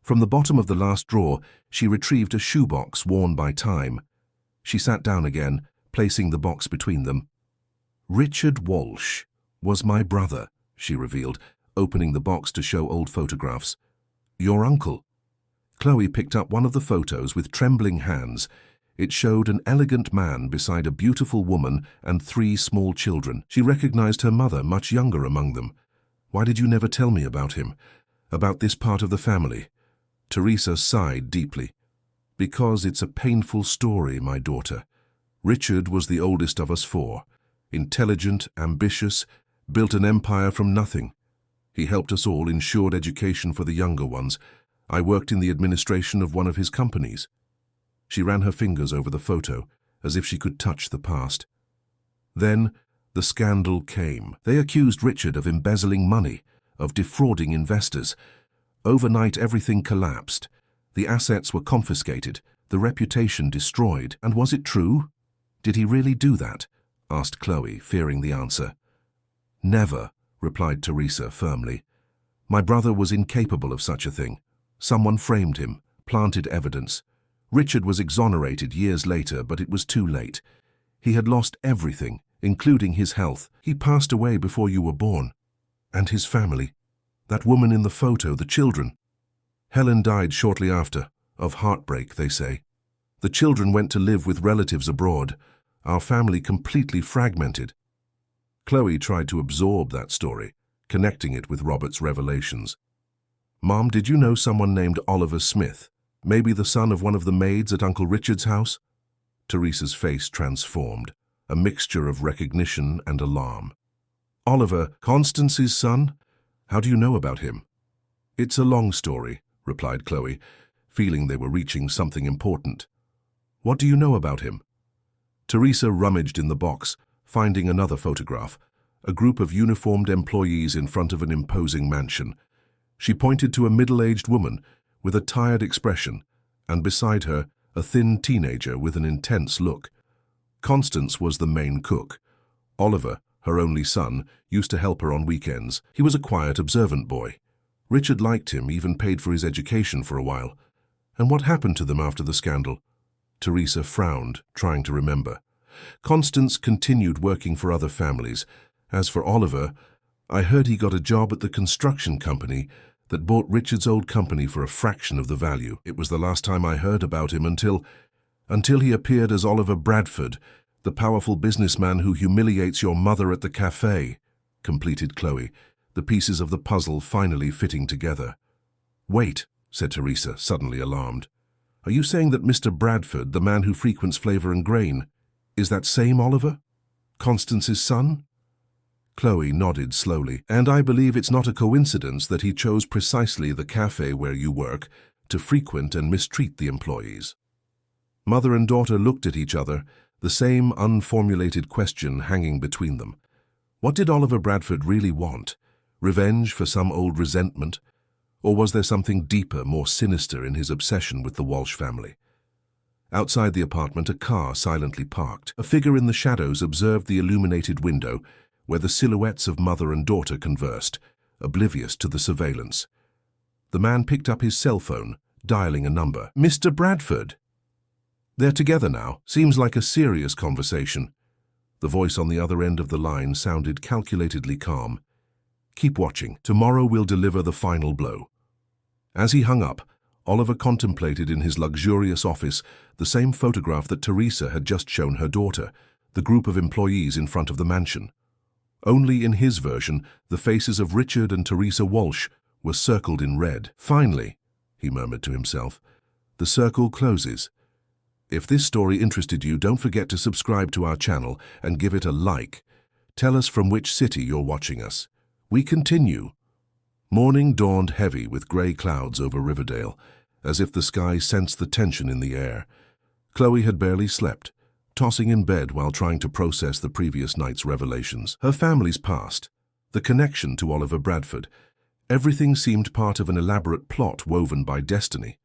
From the bottom of the last drawer, she retrieved a shoebox worn by time. She sat down again, placing the box between them. "Richard Walsh was my brother," she revealed, opening the box to show old photographs. "Your uncle." Chloe picked up one of the photos with trembling hands. It showed an elegant man beside a beautiful woman and 3 small children. She recognized her mother, much younger among them. "Why did you never tell me about him? About this part of the family?" Teresa sighed deeply. "Because it's a painful story, my daughter." Richard was the oldest of us four. Intelligent, ambitious, built an empire from nothing. He helped us all, ensured education for the younger ones. I worked in the administration of one of his companies. She ran her fingers over the photo, as if she could touch the past. Then, the scandal came. They accused Richard of embezzling money, of defrauding investors. Overnight, everything collapsed. The assets were confiscated, the reputation destroyed. And was it true? Did he really do that? Asked Chloe, fearing the answer. Never, replied Teresa firmly. My brother was incapable of such a thing. Someone framed him, planted evidence. Richard was exonerated years later, but it was too late. He had lost everything, including his health. He passed away before you were born. And his family. That woman in the photo, the children. Helen died shortly after, of heartbreak, they say. The children went to live with relatives abroad. Our family completely fragmented. Chloe tried to absorb that story, connecting it with Robert's revelations. Mom, did you know someone named Oliver Smith? Maybe the son of one of the maids at Uncle Richard's house? Teresa's face transformed, a mixture of recognition and alarm. Oliver, Constance's son? How do you know about him? It's a long story, replied Chloe, feeling they were reaching something important. What do you know about him? Teresa rummaged in the box, finding another photograph, a group of uniformed employees in front of an imposing mansion. She pointed to a middle-aged woman with a tired expression, and beside her, a thin teenager with an intense look. Constance was the main cook. Oliver, her only son, used to help her on weekends. He was a quiet, observant boy. Richard liked him, even paid for his education for a while. And what happened to them after the scandal? Teresa frowned, trying to remember. Constance continued working for other families. As for Oliver, I heard he got a job at the construction company that bought Richard's old company for a fraction of the value. It was the last time I heard about him until he appeared as Oliver Bradford, the powerful businessman who humiliates your mother at the cafe, completed Chloe, the pieces of the puzzle finally fitting together. Wait, said Teresa, suddenly alarmed. Are you saying that Mr. Bradford, the man who frequents Flavor and Grain, is that same Oliver? Constance's son? Chloe nodded slowly. And I believe it's not a coincidence that he chose precisely the cafe where you work to frequent and mistreat the employees. Mother and daughter looked at each other, the same unformulated question hanging between them. What did Oliver Bradford really want? Revenge for some old resentment? Or was there something deeper, more sinister in his obsession with the Walsh family? Outside the apartment, a car silently parked. A figure in the shadows observed the illuminated window where the silhouettes of mother and daughter conversed, oblivious to the surveillance. The man picked up his cell phone, dialing a number. Mr. Bradford. They're together now. Seems like a serious conversation. The voice on the other end of the line sounded calculatedly calm. Keep watching. Tomorrow we'll deliver the final blow. As he hung up, Oliver contemplated in his luxurious office the same photograph that Teresa had just shown her daughter, the group of employees in front of the mansion. Only in his version, the faces of Richard and Teresa Walsh were circled in red. Finally, he murmured to himself, the circle closes. If this story interested you, don't forget to subscribe to our channel and give it a like. Tell us from which city you're watching us. We continue. Morning dawned heavy with grey clouds over Riverdale, as if the sky sensed the tension in the air. Chloe had barely slept, tossing in bed while trying to process the previous night's revelations. Her family's past, the connection to Oliver Bradford, everything seemed part of an elaborate plot woven by destiny.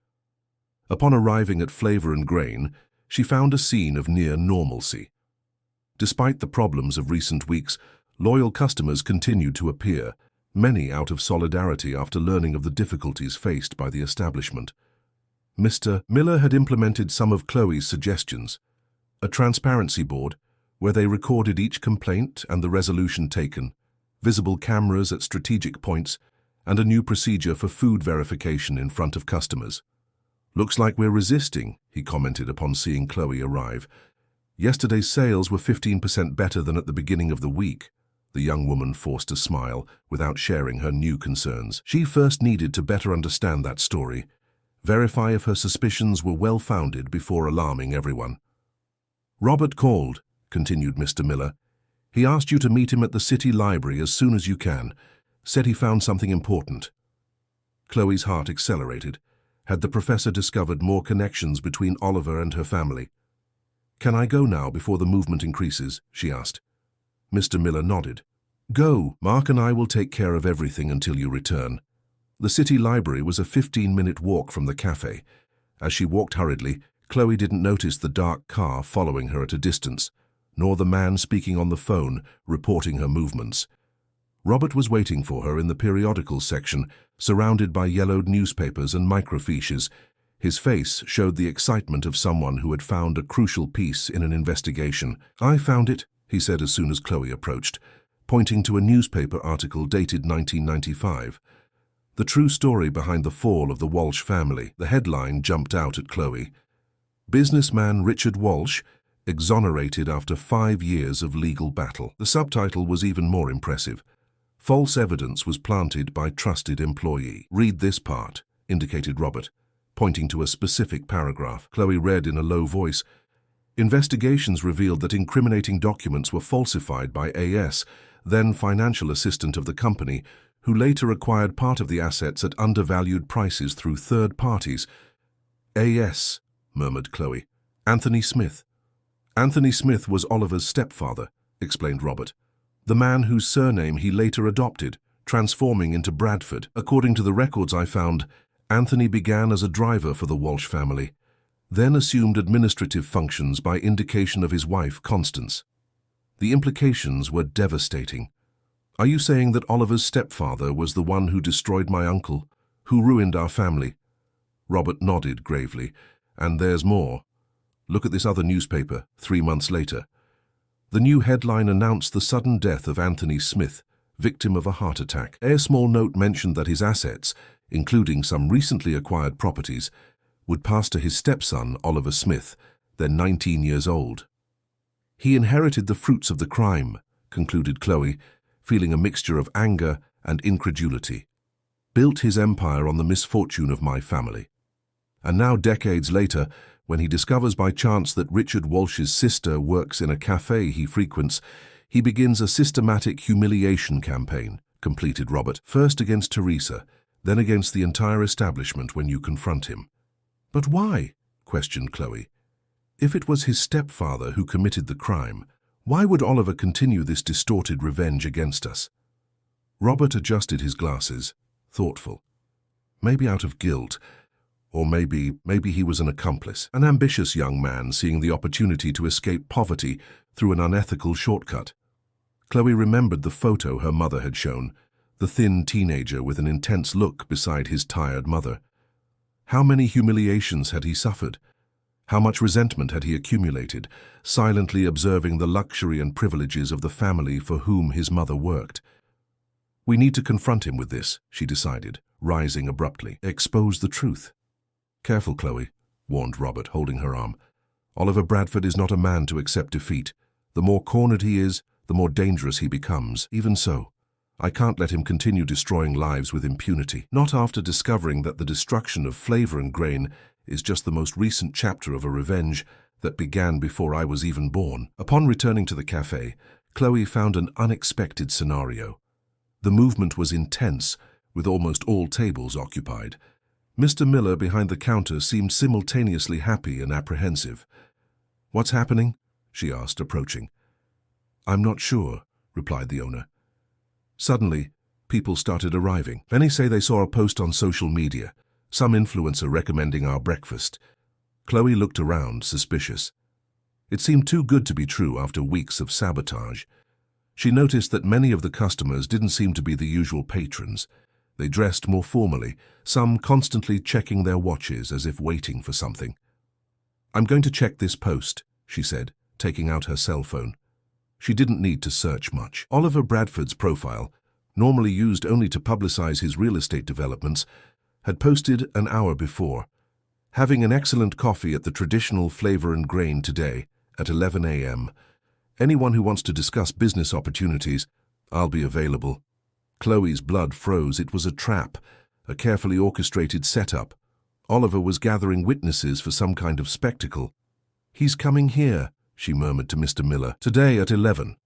Upon arriving at Flavor and Grain, she found a scene of near normalcy. Despite the problems of recent weeks, loyal customers continued to appear, many out of solidarity after learning of the difficulties faced by the establishment. Mr. Miller had implemented some of Chloe's suggestions, a transparency board where they recorded each complaint and the resolution taken, visible cameras at strategic points, and a new procedure for food verification in front of customers. Looks like we're resisting, he commented upon seeing Chloe arrive. Yesterday's sales were 15% better than at the beginning of the week. The young woman forced a smile without sharing her new concerns. She first needed to better understand that story, verify if her suspicions were well-founded before alarming everyone. "Robert called," continued Mr. Miller. "He asked you to meet him at the city library as soon as you can. Said he found something important." Chloe's heart accelerated. Had the professor discovered more connections between Oliver and her family? "Can I go now before the movement increases?" she asked. Mr. Miller nodded. "Go. Mark and I will take care of everything until you return." The city library was a 15-minute walk from the cafe. As she walked hurriedly, Chloe didn't notice the dark car following her at a distance, nor the man speaking on the phone, reporting her movements. Robert was waiting for her in the periodicals section, surrounded by yellowed newspapers and microfiches. His face showed the excitement of someone who had found a crucial piece in an investigation. "I found it," he said as soon as Chloe approached, pointing to a newspaper article dated 1995. The true story behind the fall of the Walsh family. The headline jumped out at Chloe. "Businessman Richard Walsh exonerated after 5 years of legal battle." The subtitle was even more impressive. "False evidence was planted by trusted employee. Read this part," indicated Robert, pointing to a specific paragraph. Chloe read in a low voice. "Investigations revealed that incriminating documents were falsified by A.S., then financial assistant of the company, who later acquired part of the assets at undervalued prices through third parties." "A.S.," murmured Chloe. "Anthony Smith." "Anthony Smith was Oliver's stepfather," explained Robert. "The man whose surname he later adopted, transforming into Bradford. According to the records I found, Anthony began as a driver for the Walsh family, then assumed administrative functions by indication of his wife, Constance. The implications were devastating. Are you saying that Oliver's stepfather was the one who destroyed my uncle, who ruined our family?" Robert nodded gravely. "And there's more. Look at this other newspaper, 3 months later. The new headline announced the sudden death of Anthony Smith, victim of a heart attack. A small note mentioned that his assets, including some recently acquired properties, would pass to his stepson, Oliver Smith, then 19 years old. He inherited the fruits of the crime," concluded Chloe, feeling a mixture of anger and incredulity. "Built his empire on the misfortune of my family. And now, decades later, when he discovers by chance that Richard Walsh's sister works in a cafe he frequents, he begins a systematic humiliation campaign," completed Robert. "First against Teresa, then against the entire establishment when you confront him." "But why?" questioned Chloe. "If it was his stepfather who committed the crime, why would Oliver continue this distorted revenge against us?" Robert adjusted his glasses, thoughtful. Maybe out of guilt, or maybe he was an accomplice, an ambitious young man seeing the opportunity to escape poverty through an unethical shortcut. Chloe remembered the photo her mother had shown, the thin teenager with an intense look beside his tired mother. How many humiliations had he suffered? How much resentment had he accumulated, silently observing the luxury and privileges of the family for whom his mother worked? "We need to confront him with this," she decided, rising abruptly. "Expose the truth." "Careful, Chloe," warned Robert, holding her arm. "Oliver Bradford is not a man to accept defeat. The more cornered he is, the more dangerous he becomes. Even so, I can't let him continue destroying lives with impunity. Not after discovering that the destruction of Flavor and Grain is just the most recent chapter of a revenge that began before I was even born." Upon returning to the cafe, Chloe found an unexpected scenario. The movement was intense, with almost all tables occupied. Mr. Miller behind the counter seemed simultaneously happy and apprehensive. "What's happening?" she asked, approaching. "I'm not sure," replied the owner. Suddenly, people started arriving. Many say they saw a post on social media, some influencer recommending our breakfast. Chloe looked around, suspicious. It seemed too good to be true after weeks of sabotage. She noticed that many of the customers didn't seem to be the usual patrons. They dressed more formally, some constantly checking their watches as if waiting for something. "I'm going to check this post," she said, taking out her cell phone. She didn't need to search much. Oliver Bradford's profile, normally used only to publicize his real estate developments, had posted an hour before. "Having an excellent coffee at the traditional Flavor and Grain today at 11 a.m. Anyone who wants to discuss business opportunities, I'll be available." Chloe's blood froze. It was a trap, a carefully orchestrated setup. Oliver was gathering witnesses for some kind of spectacle. "He's coming here," she murmured to Mr. Miller. "Today at 11.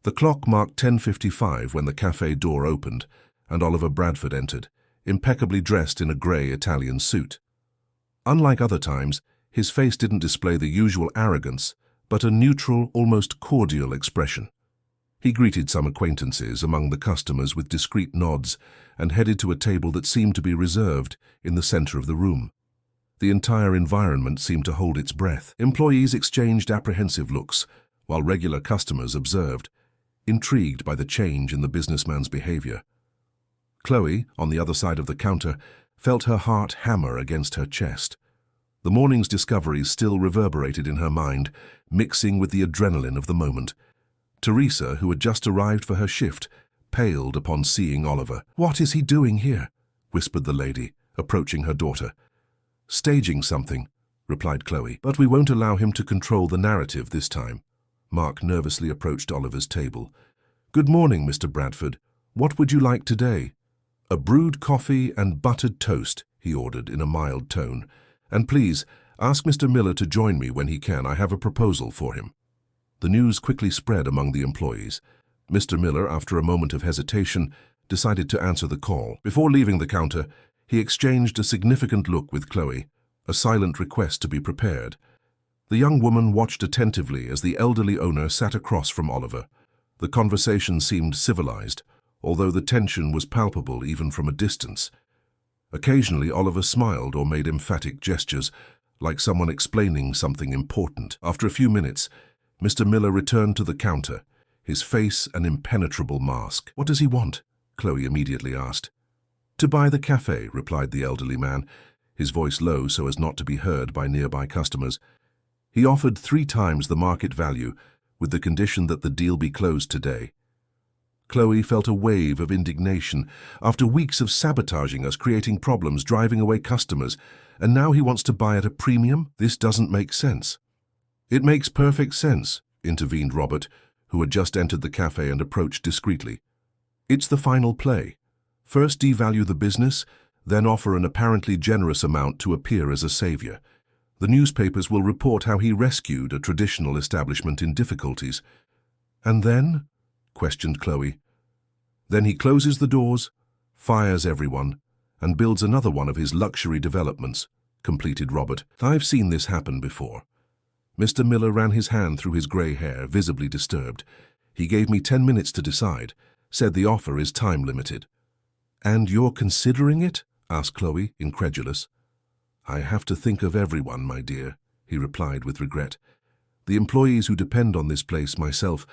The clock marked 10:55 when the cafe door opened, and Oliver Bradford entered, impeccably dressed in a grey Italian suit. Unlike other times, his face didn't display the usual arrogance, but a neutral, almost cordial expression. He greeted some acquaintances among the customers with discreet nods and headed to a table that seemed to be reserved in the center of the room. The entire environment seemed to hold its breath. Employees exchanged apprehensive looks, while regular customers observed, intrigued by the change in the businessman's behavior. Chloe, on the other side of the counter, felt her heart hammer against her chest. The morning's discoveries still reverberated in her mind, mixing with the adrenaline of the moment. Teresa, who had just arrived for her shift, paled upon seeing Oliver. "What is he doing here?" whispered the lady, approaching her daughter. "Staging something," replied Chloe. "But we won't allow him to control the narrative this time." Mark nervously approached Oliver's table. "Good morning, Mr. Bradford. What would you like today?" "A brewed coffee and buttered toast," he ordered in a mild tone. "And please, ask Mr. Miller to join me when he can. I have a proposal for him." The news quickly spread among the employees. Mr. Miller, after a moment of hesitation, decided to answer the call. Before leaving the counter, he exchanged a significant look with Chloe, a silent request to be prepared. The young woman watched attentively as the elderly owner sat across from Oliver. The conversation seemed civilized, although the tension was palpable even from a distance. Occasionally, Oliver smiled or made emphatic gestures, like someone explaining something important. After a few minutes, Mr. Miller returned to the counter, his face an impenetrable mask. "What does he want?" Chloe immediately asked. "To buy the cafe," replied the elderly man, his voice low so as not to be heard by nearby customers. He offered 3 times the market value, with the condition that the deal be closed today. Chloe felt a wave of indignation. After weeks of sabotaging us, creating problems, driving away customers, and now he wants to buy at a premium? This doesn't make sense. "It makes perfect sense," intervened Robert, who had just entered the cafe and approached discreetly. "It's the final play. First devalue the business, then offer an apparently generous amount to appear as a savior. The newspapers will report how he rescued a traditional establishment in difficulties." "And then?" questioned Chloe. "Then he closes the doors, fires everyone, and builds another one of his luxury developments," completed Robert. "I've seen this happen before." Mr. Miller ran his hand through his grey hair, visibly disturbed. "He gave me 10 minutes to decide, said the offer is time-limited." "And you're considering it?" asked Chloe, incredulous. "I have to think of everyone, my dear," he replied with regret. "The employees who depend on this place, myself.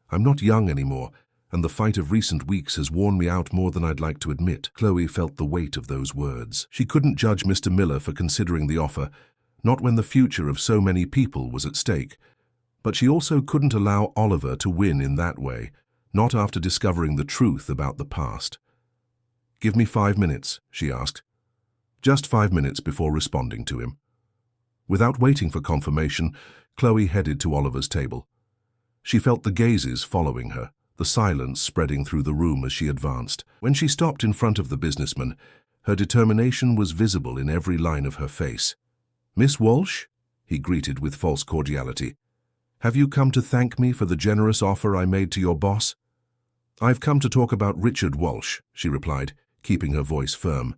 I'm not young anymore, and the fight of recent weeks has worn me out more than I'd like to admit." Chloe felt the weight of those words. She couldn't judge Mr. Miller for considering the offer, not when the future of so many people was at stake. But she also couldn't allow Oliver to win in that way, not after discovering the truth about the past. "Give me 5 minutes," she asked. Just 5 minutes before responding to him. Without waiting for confirmation, Chloe headed to Oliver's table. She felt the gazes following her, the silence spreading through the room as she advanced. When she stopped in front of the businessman, her determination was visible in every line of her face. "Miss Walsh?" he greeted with false cordiality. "Have you come to thank me for the generous offer I made to your boss?" "I've come to talk about Richard Walsh," she replied, keeping her voice firm.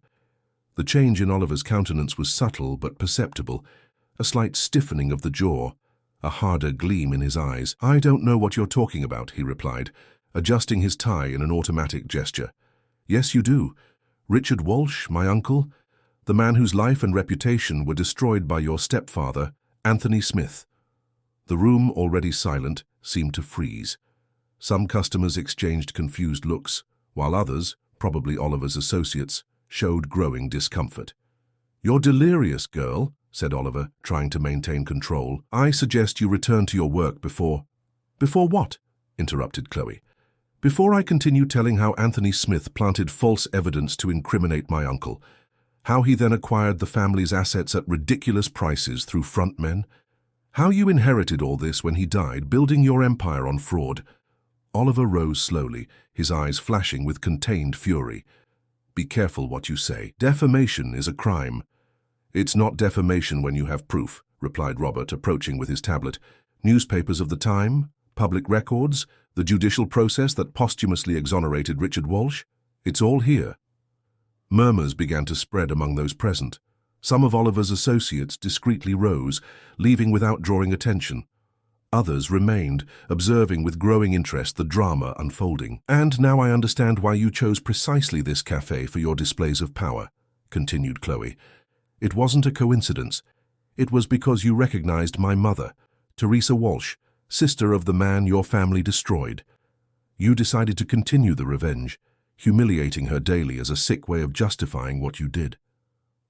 The change in Oliver's countenance was subtle but perceptible, a slight stiffening of the jaw, a harder gleam in his eyes. "I don't know what you're talking about," he replied, adjusting his tie in an automatic gesture. "Yes, you do. Richard Walsh, my uncle, the man whose life and reputation were destroyed by your stepfather, Anthony Smith." The room, already silent, seemed to freeze. Some customers exchanged confused looks, while others, probably Oliver's associates, showed growing discomfort. "You're delirious, girl," said Oliver, trying to maintain control. "I suggest you return to your work before—" "Before what?" interrupted Chloe. "Before I continue telling how Anthony Smith planted false evidence to incriminate my uncle, how he then acquired the family's assets at ridiculous prices through frontmen, how you inherited all this when he died, building your empire on fraud." Oliver rose slowly, his eyes flashing with contained fury. "Be careful what you say. Defamation is a crime." "It's not defamation when you have proof," replied Robert, approaching with his tablet. Newspapers of the time, public records, the judicial process that posthumously exonerated Richard Walsh. It's all here. Murmurs began to spread among those present. Some of Oliver's associates discreetly rose, leaving without drawing attention. Others remained, observing with growing interest the drama unfolding. "And now I understand why you chose precisely this cafe for your displays of power," continued Chloe. "It wasn't a coincidence. It was because you recognized my mother, Teresa Walsh, sister of the man your family destroyed. You decided to continue the revenge, humiliating her daily as a sick way of justifying what you did."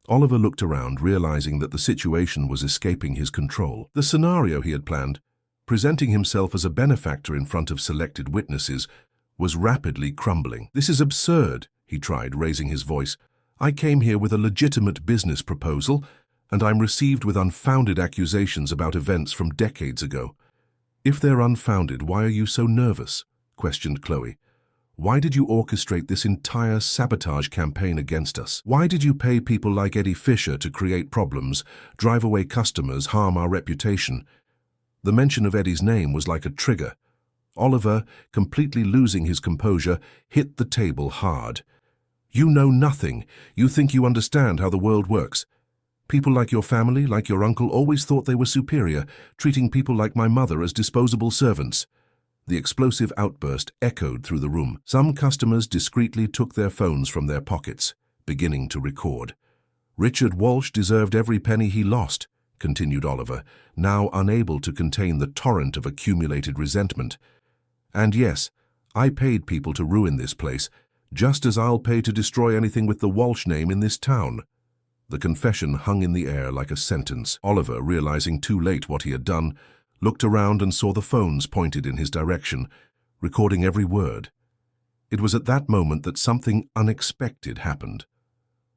Oliver looked around, realizing that the situation was escaping his control. The scenario he had planned, presenting himself as a benefactor in front of selected witnesses, was rapidly crumbling. "This is absurd," he tried, raising his voice. "I came here with a legitimate business proposal, and I'm received with unfounded accusations about events from decades ago." "If they're unfounded, why are you so nervous?" questioned Chloe. "Why did you orchestrate this entire sabotage campaign against us? Why did you pay people like Eddie Fisher to create problems, drive away customers, harm our reputation?" The mention of Eddie's name was like a trigger. Oliver, completely losing his composure, hit the table hard. "You know nothing. You think you understand how the world works. People like your family, like your uncle, always thought they were superior, treating people like my mother as disposable servants." The explosive outburst echoed through the room. Some customers discreetly took their phones from their pockets, beginning to record. "Richard Walsh deserved every penny he lost," continued Oliver, now unable to contain the torrent of accumulated resentment. "And yes, I paid people to ruin this place, just as I'll pay to destroy anything with the Walsh name in this town." The confession hung in the air like a sentence. Oliver, realizing too late what he had done, looked around and saw the phones pointed in his direction, recording every word. It was at that moment that something unexpected happened.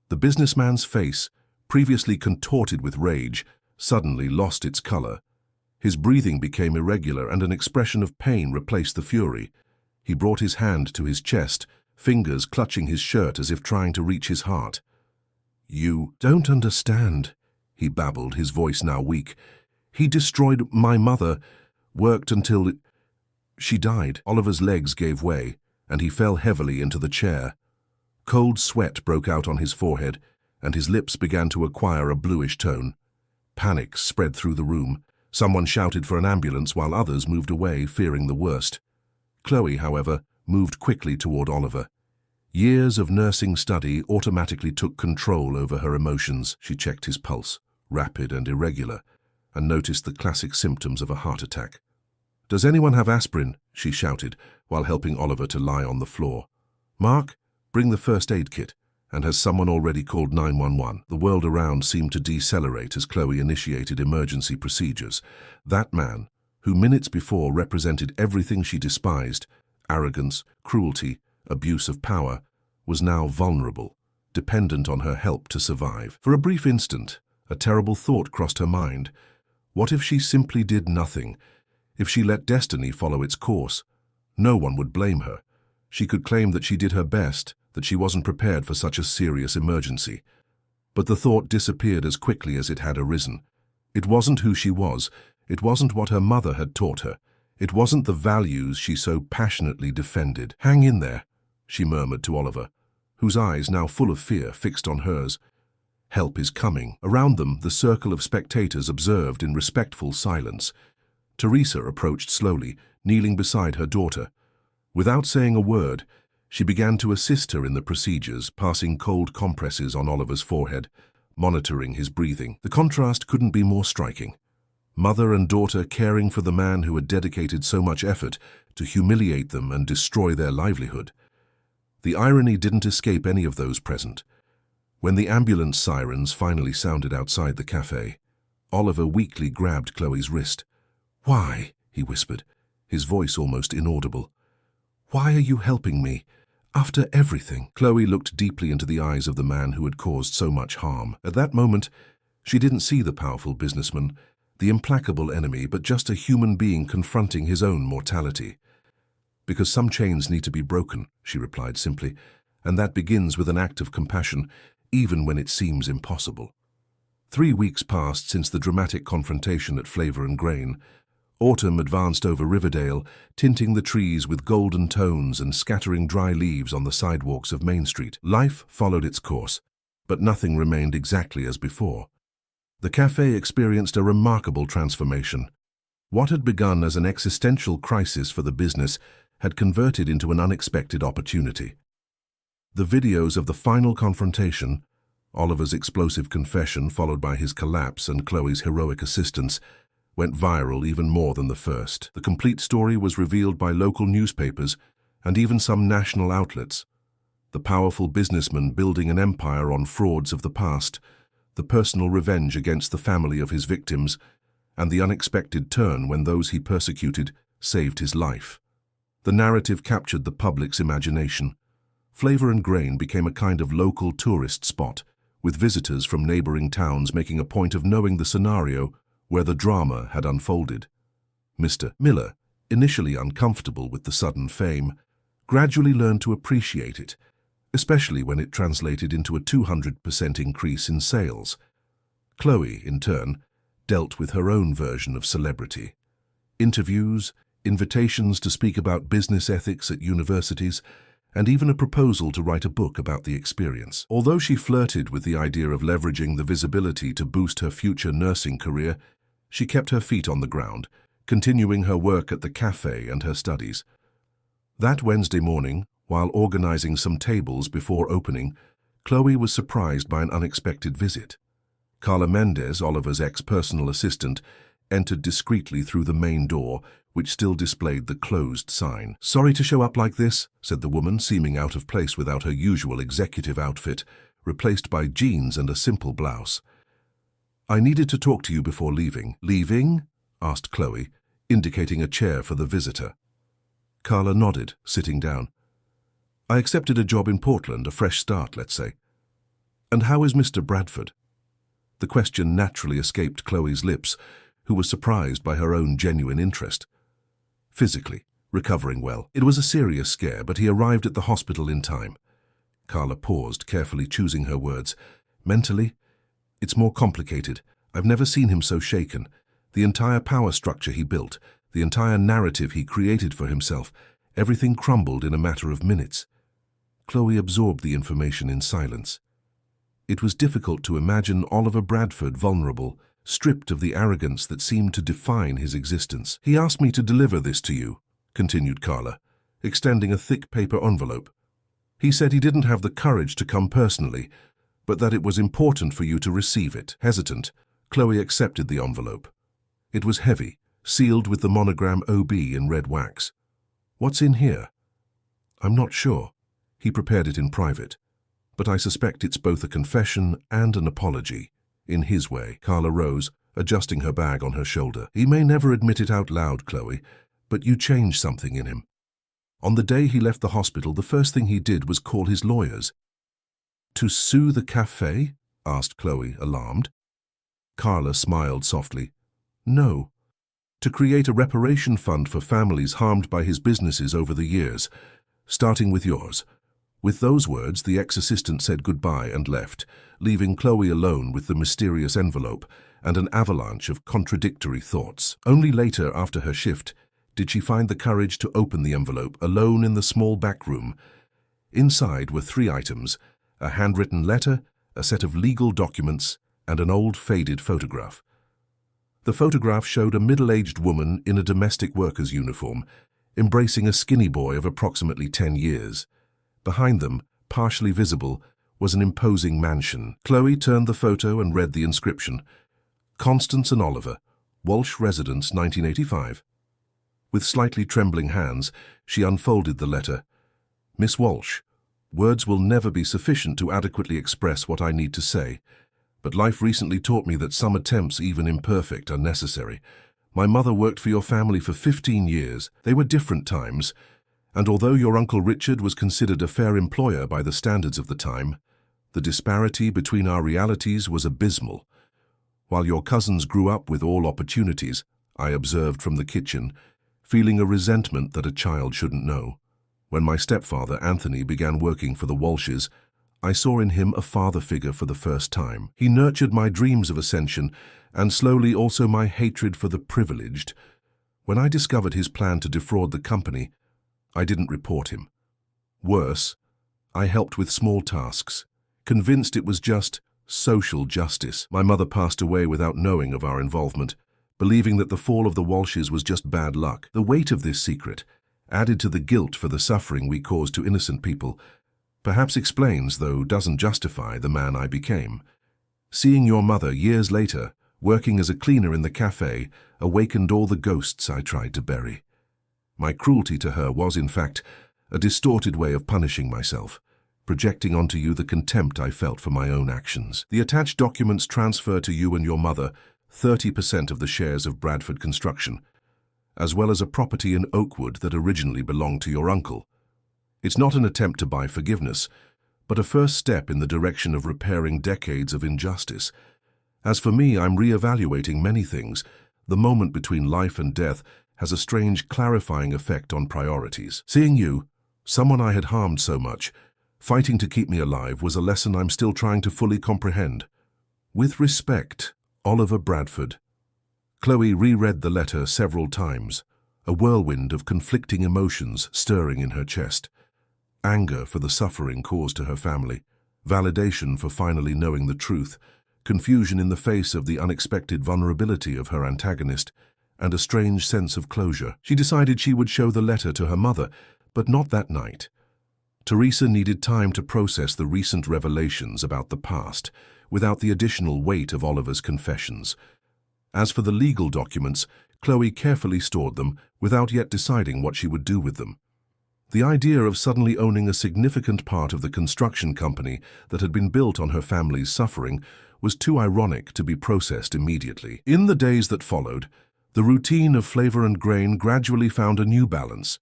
The businessman's face, previously contorted with rage, suddenly lost its color. His breathing became irregular and an expression of pain replaced the fury. He brought his hand to his chest, fingers clutching his shirt as if trying to reach his heart. "You don't understand," he babbled, his voice now weak. "He destroyed my mother, worked until she died." Oliver's legs gave way, and he fell heavily into the chair. Cold sweat broke out on his forehead, and his lips began to acquire a bluish tone. Panic spread through the room. Someone shouted for an ambulance while others moved away, fearing the worst. Chloe, however, moved quickly toward Oliver. Years of nursing study automatically took control over her emotions. She checked his pulse, rapid and irregular, and noticed the classic symptoms of a heart attack. "Does anyone have aspirin?" she shouted, while helping Oliver to lie on the floor. "Mark, bring the first aid kit. And has someone already called 911? The world around seemed to decelerate as Chloe initiated emergency procedures. That man, who minutes before represented everything she despised, arrogance, cruelty, abuse of power, was now vulnerable, dependent on her help to survive. For a brief instant, a terrible thought crossed her mind. What if she simply did nothing? If she let destiny follow its course? No one would blame her. She could claim that she did her best, that she wasn't prepared for such a serious emergency. But the thought disappeared as quickly as it had arisen. It wasn't who she was. It wasn't what her mother had taught her. It wasn't the values she so passionately defended. "Hang in there," she murmured to Oliver, whose eyes, now full of fear, fixed on hers. "Help is coming." Around them, the circle of spectators observed in respectful silence. Teresa approached slowly, kneeling beside her daughter. Without saying a word, she began to assist her in the procedures, passing cold compresses on Oliver's forehead, monitoring his breathing. The contrast couldn't be more striking. Mother and daughter caring for the man who had dedicated so much effort to humiliate them and destroy their livelihood. The irony didn't escape any of those present. When the ambulance sirens finally sounded outside the cafe, Oliver weakly grabbed Chloe's wrist. "Why?" he whispered, his voice almost inaudible. "Why are you helping me? After everything?" Chloe looked deeply into the eyes of the man who had caused so much harm. At that moment, she didn't see the powerful businessman, the implacable enemy, but just a human being confronting his own mortality. "Because some chains need to be broken," she replied simply, "and that begins with an act of compassion, even when it seems impossible." 3 weeks passed since the dramatic confrontation at Flavor and Grain. Autumn advanced over Riverdale, tinting the trees with golden tones and scattering dry leaves on the sidewalks of Main Street. Life followed its course, but nothing remained exactly as before. The cafe experienced a remarkable transformation. What had begun as an existential crisis for the business had converted into an unexpected opportunity. The videos of the final confrontation, Oliver's explosive confession followed by his collapse and Chloe's heroic assistance, went viral even more than the first. The complete story was revealed by local newspapers and even some national outlets. The powerful businessman building an empire on frauds of the past, the personal revenge against the family of his victims, and the unexpected turn when those he persecuted saved his life. The narrative captured the public's imagination. Flavor and Grain became a kind of local tourist spot, with visitors from neighboring towns making a point of knowing the scenario where the drama had unfolded. Mr. Miller, initially uncomfortable with the sudden fame, gradually learned to appreciate it, especially when it translated into a 200% increase in sales. Chloe, in turn, dealt with her own version of celebrity. Interviews, invitations to speak about business ethics at universities, and even a proposal to write a book about the experience. Although she flirted with the idea of leveraging the visibility to boost her future nursing career, she kept her feet on the ground, continuing her work at the cafe and her studies. That Wednesday morning, while organizing some tables before opening, Chloe was surprised by an unexpected visit. Carla Mendez, Oliver's ex-personal assistant, entered discreetly through the main door, which still displayed the closed sign. "Sorry to show up like this," said the woman, seeming out of place without her usual executive outfit, replaced by jeans and a simple blouse. "I needed to talk to you before leaving." "Leaving?" asked Chloe, indicating a chair for the visitor. Carla nodded, sitting down. "I accepted a job in Portland, a fresh start, let's say." "And how is Mr. Bradford?" The question naturally escaped Chloe's lips, who was surprised by her own genuine interest. "Physically, recovering well. It was a serious scare, but he arrived at the hospital in time." Carla paused, carefully choosing her words. "Mentally, it's more complicated. I've never seen him so shaken. The entire power structure he built, the entire narrative he created for himself, everything crumbled in a matter of minutes." Chloe absorbed the information in silence. It was difficult to imagine Oliver Bradford vulnerable, stripped of the arrogance that seemed to define his existence. "He asked me to deliver this to you," continued Carla, extending a thick paper envelope. "He said he didn't have the courage to come personally, but that it was important for you to receive it." Hesitant, Chloe accepted the envelope. It was heavy, sealed with the monogram OB in red wax. "What's in here?" "I'm not sure. He prepared it in private. But I suspect it's both a confession and an apology, in his way." Carla rose, adjusting her bag on her shoulder. "He may never admit it out loud, Chloe, but you changed something in him. On the day he left the hospital, the first thing he did was call his lawyers." "To sue the cafe?" asked Chloe, alarmed. Carla smiled softly. "No. To create a reparation fund for families harmed by his businesses over the years, starting with yours." With those words, the ex-assistant said goodbye and left, leaving Chloe alone with the mysterious envelope and an avalanche of contradictory thoughts. Only later, after her shift, did she find the courage to open the envelope, alone in the small back room. Inside were 3 items: a handwritten letter, a set of legal documents, and an old faded photograph. The photograph showed a middle-aged woman in a domestic worker's uniform, embracing a skinny boy of approximately 10 years. Behind them, partially visible, was an imposing mansion. Chloe turned the photo and read the inscription: "Constance and Oliver, Walsh Residence, 1985. With slightly trembling hands, she unfolded the letter. "Miss Walsh, words will never be sufficient to adequately express what I need to say, but life recently taught me that some attempts, even imperfect, are necessary. My mother worked for your family for 15 years. They were different times, and although your Uncle Richard was considered a fair employer by the standards of the time, the disparity between our realities was abysmal. While your cousins grew up with all opportunities, I observed from the kitchen, feeling a resentment that a child shouldn't know. When my stepfather, Anthony, began working for the Walshes, I saw in him a father figure for the first time. He nurtured my dreams of ascension, and slowly also my hatred for the privileged. When I discovered his plan to defraud the company, I didn't report him. Worse, I helped with small tasks, convinced it was just social justice. My mother passed away without knowing of our involvement, believing that the fall of the Walshes was just bad luck. The weight of this secret, added to the guilt for the suffering we caused to innocent people, perhaps explains, though doesn't justify, the man I became. Seeing your mother years later, working as a cleaner in the cafe, awakened all the ghosts I tried to bury. My cruelty to her was, in fact, a distorted way of punishing myself, projecting onto you the contempt I felt for my own actions. The attached documents transfer to you and your mother 30% of the shares of Bradford Construction, as well as a property in Oakwood that originally belonged to your uncle. It's not an attempt to buy forgiveness, but a first step in the direction of repairing decades of injustice. As for me, I'm re-evaluating many things. The moment between life and death has a strange clarifying effect on priorities. Seeing you, someone I had harmed so much, fighting to keep me alive, was a lesson I'm still trying to fully comprehend. With respect, Oliver Bradford. Chloe reread the letter several times, a whirlwind of conflicting emotions stirring in her chest. Anger for the suffering caused to her family, validation for finally knowing the truth, confusion in the face of the unexpected vulnerability of her antagonist, and a strange sense of closure. She decided she would show the letter to her mother, but not that night. Teresa needed time to process the recent revelations about the past, without the additional weight of Oliver's confessions. As for the legal documents, Chloe carefully stored them, without yet deciding what she would do with them. The idea of suddenly owning a significant part of the construction company that had been built on her family's suffering was too ironic to be processed immediately. In the days that followed, the routine of Flavor and Grain gradually found a new balance.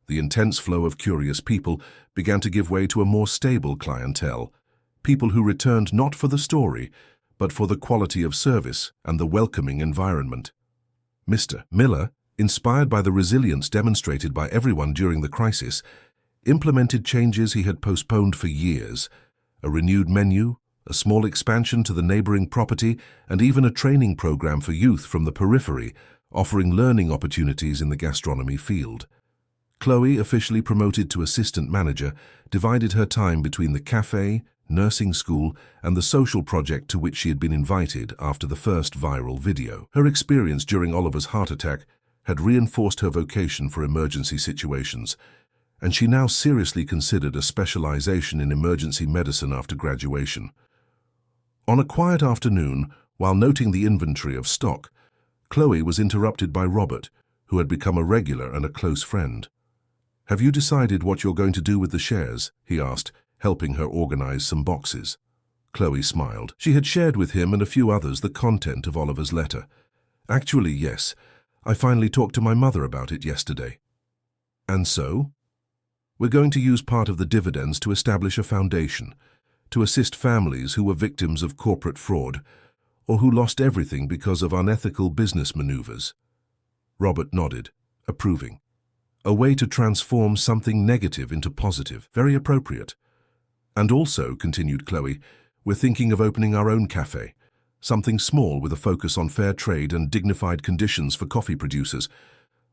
The intense flow of curious people began to give way to a more stable clientele, people who returned not for the story, but for the quality of service and the welcoming environment. Mr. Miller, inspired by the resilience demonstrated by everyone during the crisis, implemented changes he had postponed for years: a renewed menu, a small expansion to the neighboring property, and even a training program for youth from the periphery, offering learning opportunities in the gastronomy field. Chloe, officially promoted to assistant manager, divided her time between the cafe, nursing school, and the social project to which she had been invited after the first viral video. Her experience during Oliver's heart attack had reinforced her vocation for emergency situations, and she now seriously considered a specialization in emergency medicine after graduation. On a quiet afternoon, while noting the inventory of stock, Chloe was interrupted by Robert, who had become a regular and a close friend. "Have you decided what you're going to do with the shares?" he asked, helping her organize some boxes. Chloe smiled. She had shared with him and a few others the content of Oliver's letter. "Actually, yes. I finally talked to my mother about it yesterday." "And so?" "We're going to use part of the dividends to establish a foundation, to assist families who were victims of corporate fraud, or who lost everything because of unethical business maneuvers." Robert nodded, approving. "A way to transform something negative into positive. Very appropriate. And also," continued Chloe, "we're thinking of opening our own cafe, something small with a focus on fair trade and dignified conditions for coffee producers.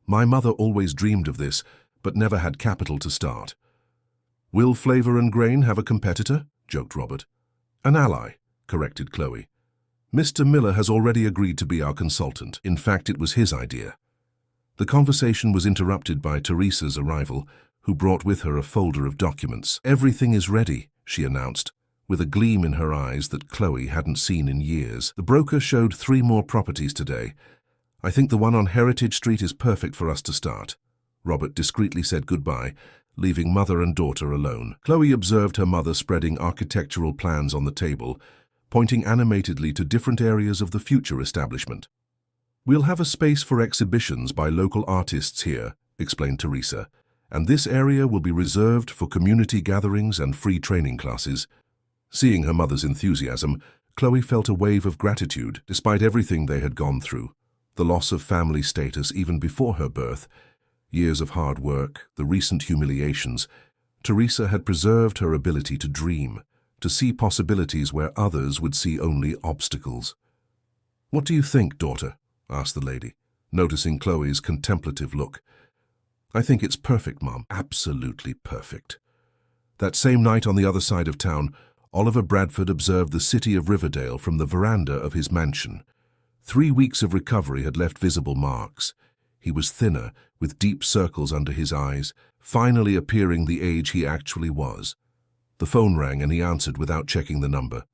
My mother always dreamed of this, but never had capital to start." "Will Flavor and Grain have a competitor?" joked Robert. "An ally," corrected Chloe. "Mr. Miller has already agreed to be our consultant. In fact, it was his idea." The conversation was interrupted by Teresa's arrival, who brought with her a folder of documents. "Everything is ready," she announced, with a gleam in her eyes that Chloe hadn't seen in years. "The broker showed 3 more properties today. I think the one on Heritage Street is perfect for us to start." Robert discreetly said goodbye, leaving mother and daughter alone. Chloe observed her mother spreading architectural plans on the table, pointing animatedly to different areas of the future establishment. "We'll have a space for exhibitions by local artists here," explained Teresa, "and this area will be reserved for community gatherings and free training classes." Seeing her mother's enthusiasm, Chloe felt a wave of gratitude. Despite everything they had gone through, the loss of family status even before her birth, years of hard work, the recent humiliations, Teresa had preserved her ability to dream, to see possibilities where others would see only obstacles. "What do you think, daughter?" asked the lady. noticing Chloe's contemplative look. "I think it's perfect, Mom. Absolutely perfect." That same night on the other side of town, Oliver Bradford observed the city of Riverdale from the veranda of his mansion. 3 weeks of recovery had left visible marks. He was thinner, with deep circles under his eyes, finally appearing the age he actually was. The phone rang and he answered without checking the number.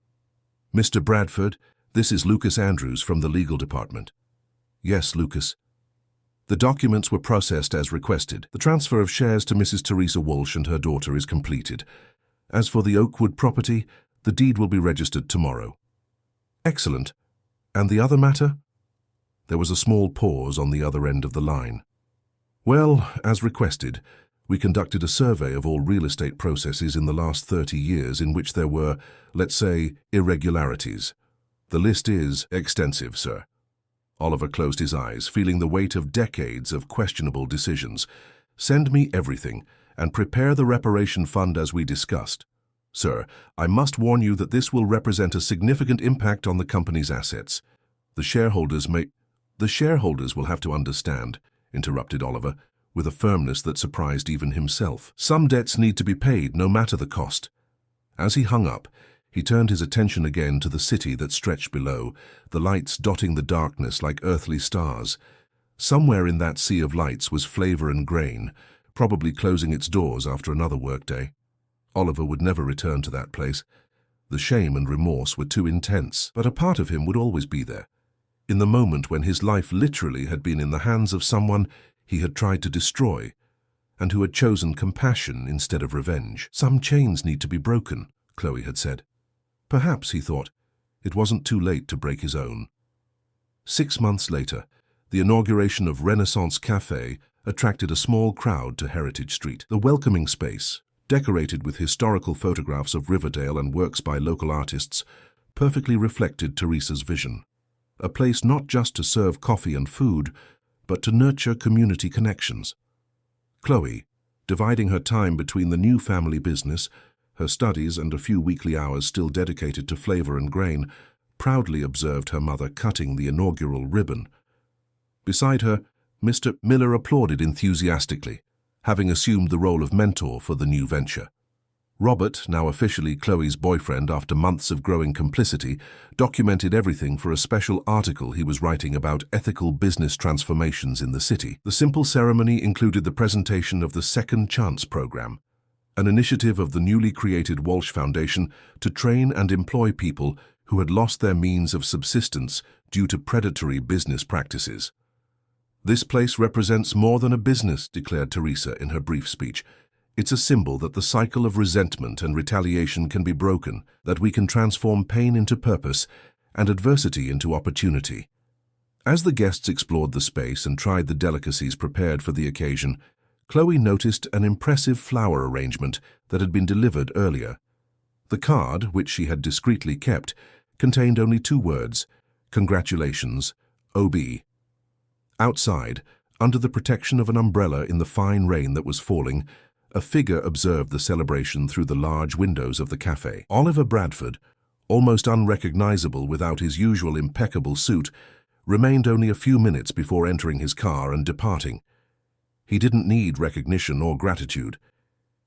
"Mr. Bradford, this is Lucas Andrews from the legal department." "Yes, Lucas." "The documents were processed as requested. The transfer of shares to Mrs. Teresa Walsh and her daughter is completed. As for the Oakwood property, the deed will be registered tomorrow." "Excellent. And the other matter?" There was a small pause on the other end of the line. "Well, as requested, we conducted a survey of all real estate processes in the last 30 years in which there were, let's say, irregularities. The list is extensive, sir." Oliver closed his eyes, feeling the weight of decades of questionable decisions. "Send me everything, and prepare the reparation fund as we discussed. Sir, I must warn you that this will represent a significant impact on the company's assets. The shareholders will have to understand," interrupted Oliver, with a firmness that surprised even himself. "Some debts need to be paid, no matter the cost." As he hung up, he turned his attention again to the city that stretched below, the lights dotting the darkness like earthly stars. Somewhere in that sea of lights was Flavor and Grain, probably closing its doors after another workday. Oliver would never return to that place. The shame and remorse were too intense, but a part of him would always be there. In the moment when his life literally had been in the hands of someone he had tried to destroy, and who had chosen compassion instead of revenge. "Some chains need to be broken," Chloe had said. Perhaps, he thought, it wasn't too late to break his own. 6 months later, the inauguration of Renaissance Café attracted a small crowd to Heritage Street. The welcoming space, decorated with historical photographs of Riverdale and works by local artists, perfectly reflected Teresa's vision. A place not just to serve coffee and food, but to nurture community connections. Chloe, dividing her time between the new family business, her studies and a few weekly hours still dedicated to Flavor and Grain, proudly observed her mother cutting the inaugural ribbon. Beside her, Mr. Miller applauded enthusiastically, having assumed the role of mentor for the new venture. Robert, now officially Chloe's boyfriend after months of growing complicity, documented everything for a special article he was writing about ethical business transformations in the city. The simple ceremony included the presentation of the Second Chance program, an initiative of the newly created Walsh Foundation to train and employ people who had lost their means of subsistence due to predatory business practices. "This place represents more than a business," declared Teresa in her brief speech. "It's a symbol that the cycle of resentment and retaliation can be broken, that we can transform pain into purpose and adversity into opportunity." As the guests explored the space and tried the delicacies prepared for the occasion, Chloe noticed an impressive flower arrangement that had been delivered earlier. The card, which she had discreetly kept, contained only 2 words: "Congratulations, OB." Outside, under the protection of an umbrella in the fine rain that was falling, a figure observed the celebration through the large windows of the cafe. Oliver Bradford, almost unrecognizable without his usual impeccable suit, remained only a few minutes before entering his car and departing. He didn't need recognition or gratitude.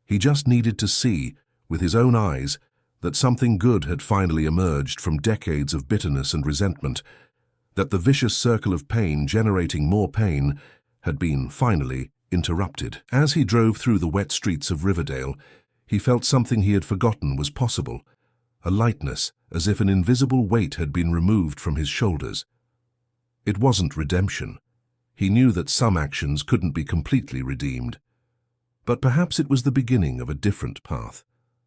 He just needed to see, with his own eyes, that something good had finally emerged from decades of bitterness and resentment, that the vicious circle of pain generating more pain had been, finally, interrupted. As he drove through the wet streets of Riverdale, he felt something he had forgotten was possible, a lightness, as if an invisible weight had been removed from his shoulders. It wasn't redemption. He knew that some actions couldn't be completely redeemed. But perhaps it was the beginning of a different path.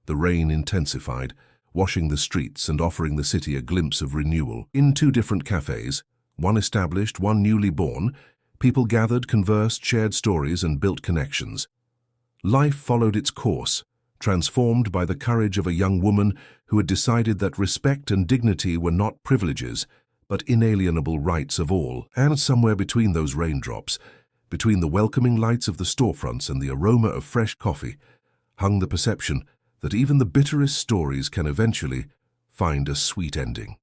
The rain intensified, washing the streets and offering the city a glimpse of renewal. In 2 different cafes, one established, one newly born, people gathered, conversed, shared stories, and built connections. Life followed its course, transformed by the courage of a young woman who had decided that respect and dignity were not privileges, but inalienable rights of all. And somewhere between those raindrops, between the welcoming lights of the storefronts and the aroma of fresh coffee, hung the perception that even the bitterest stories can eventually find a sweet ending.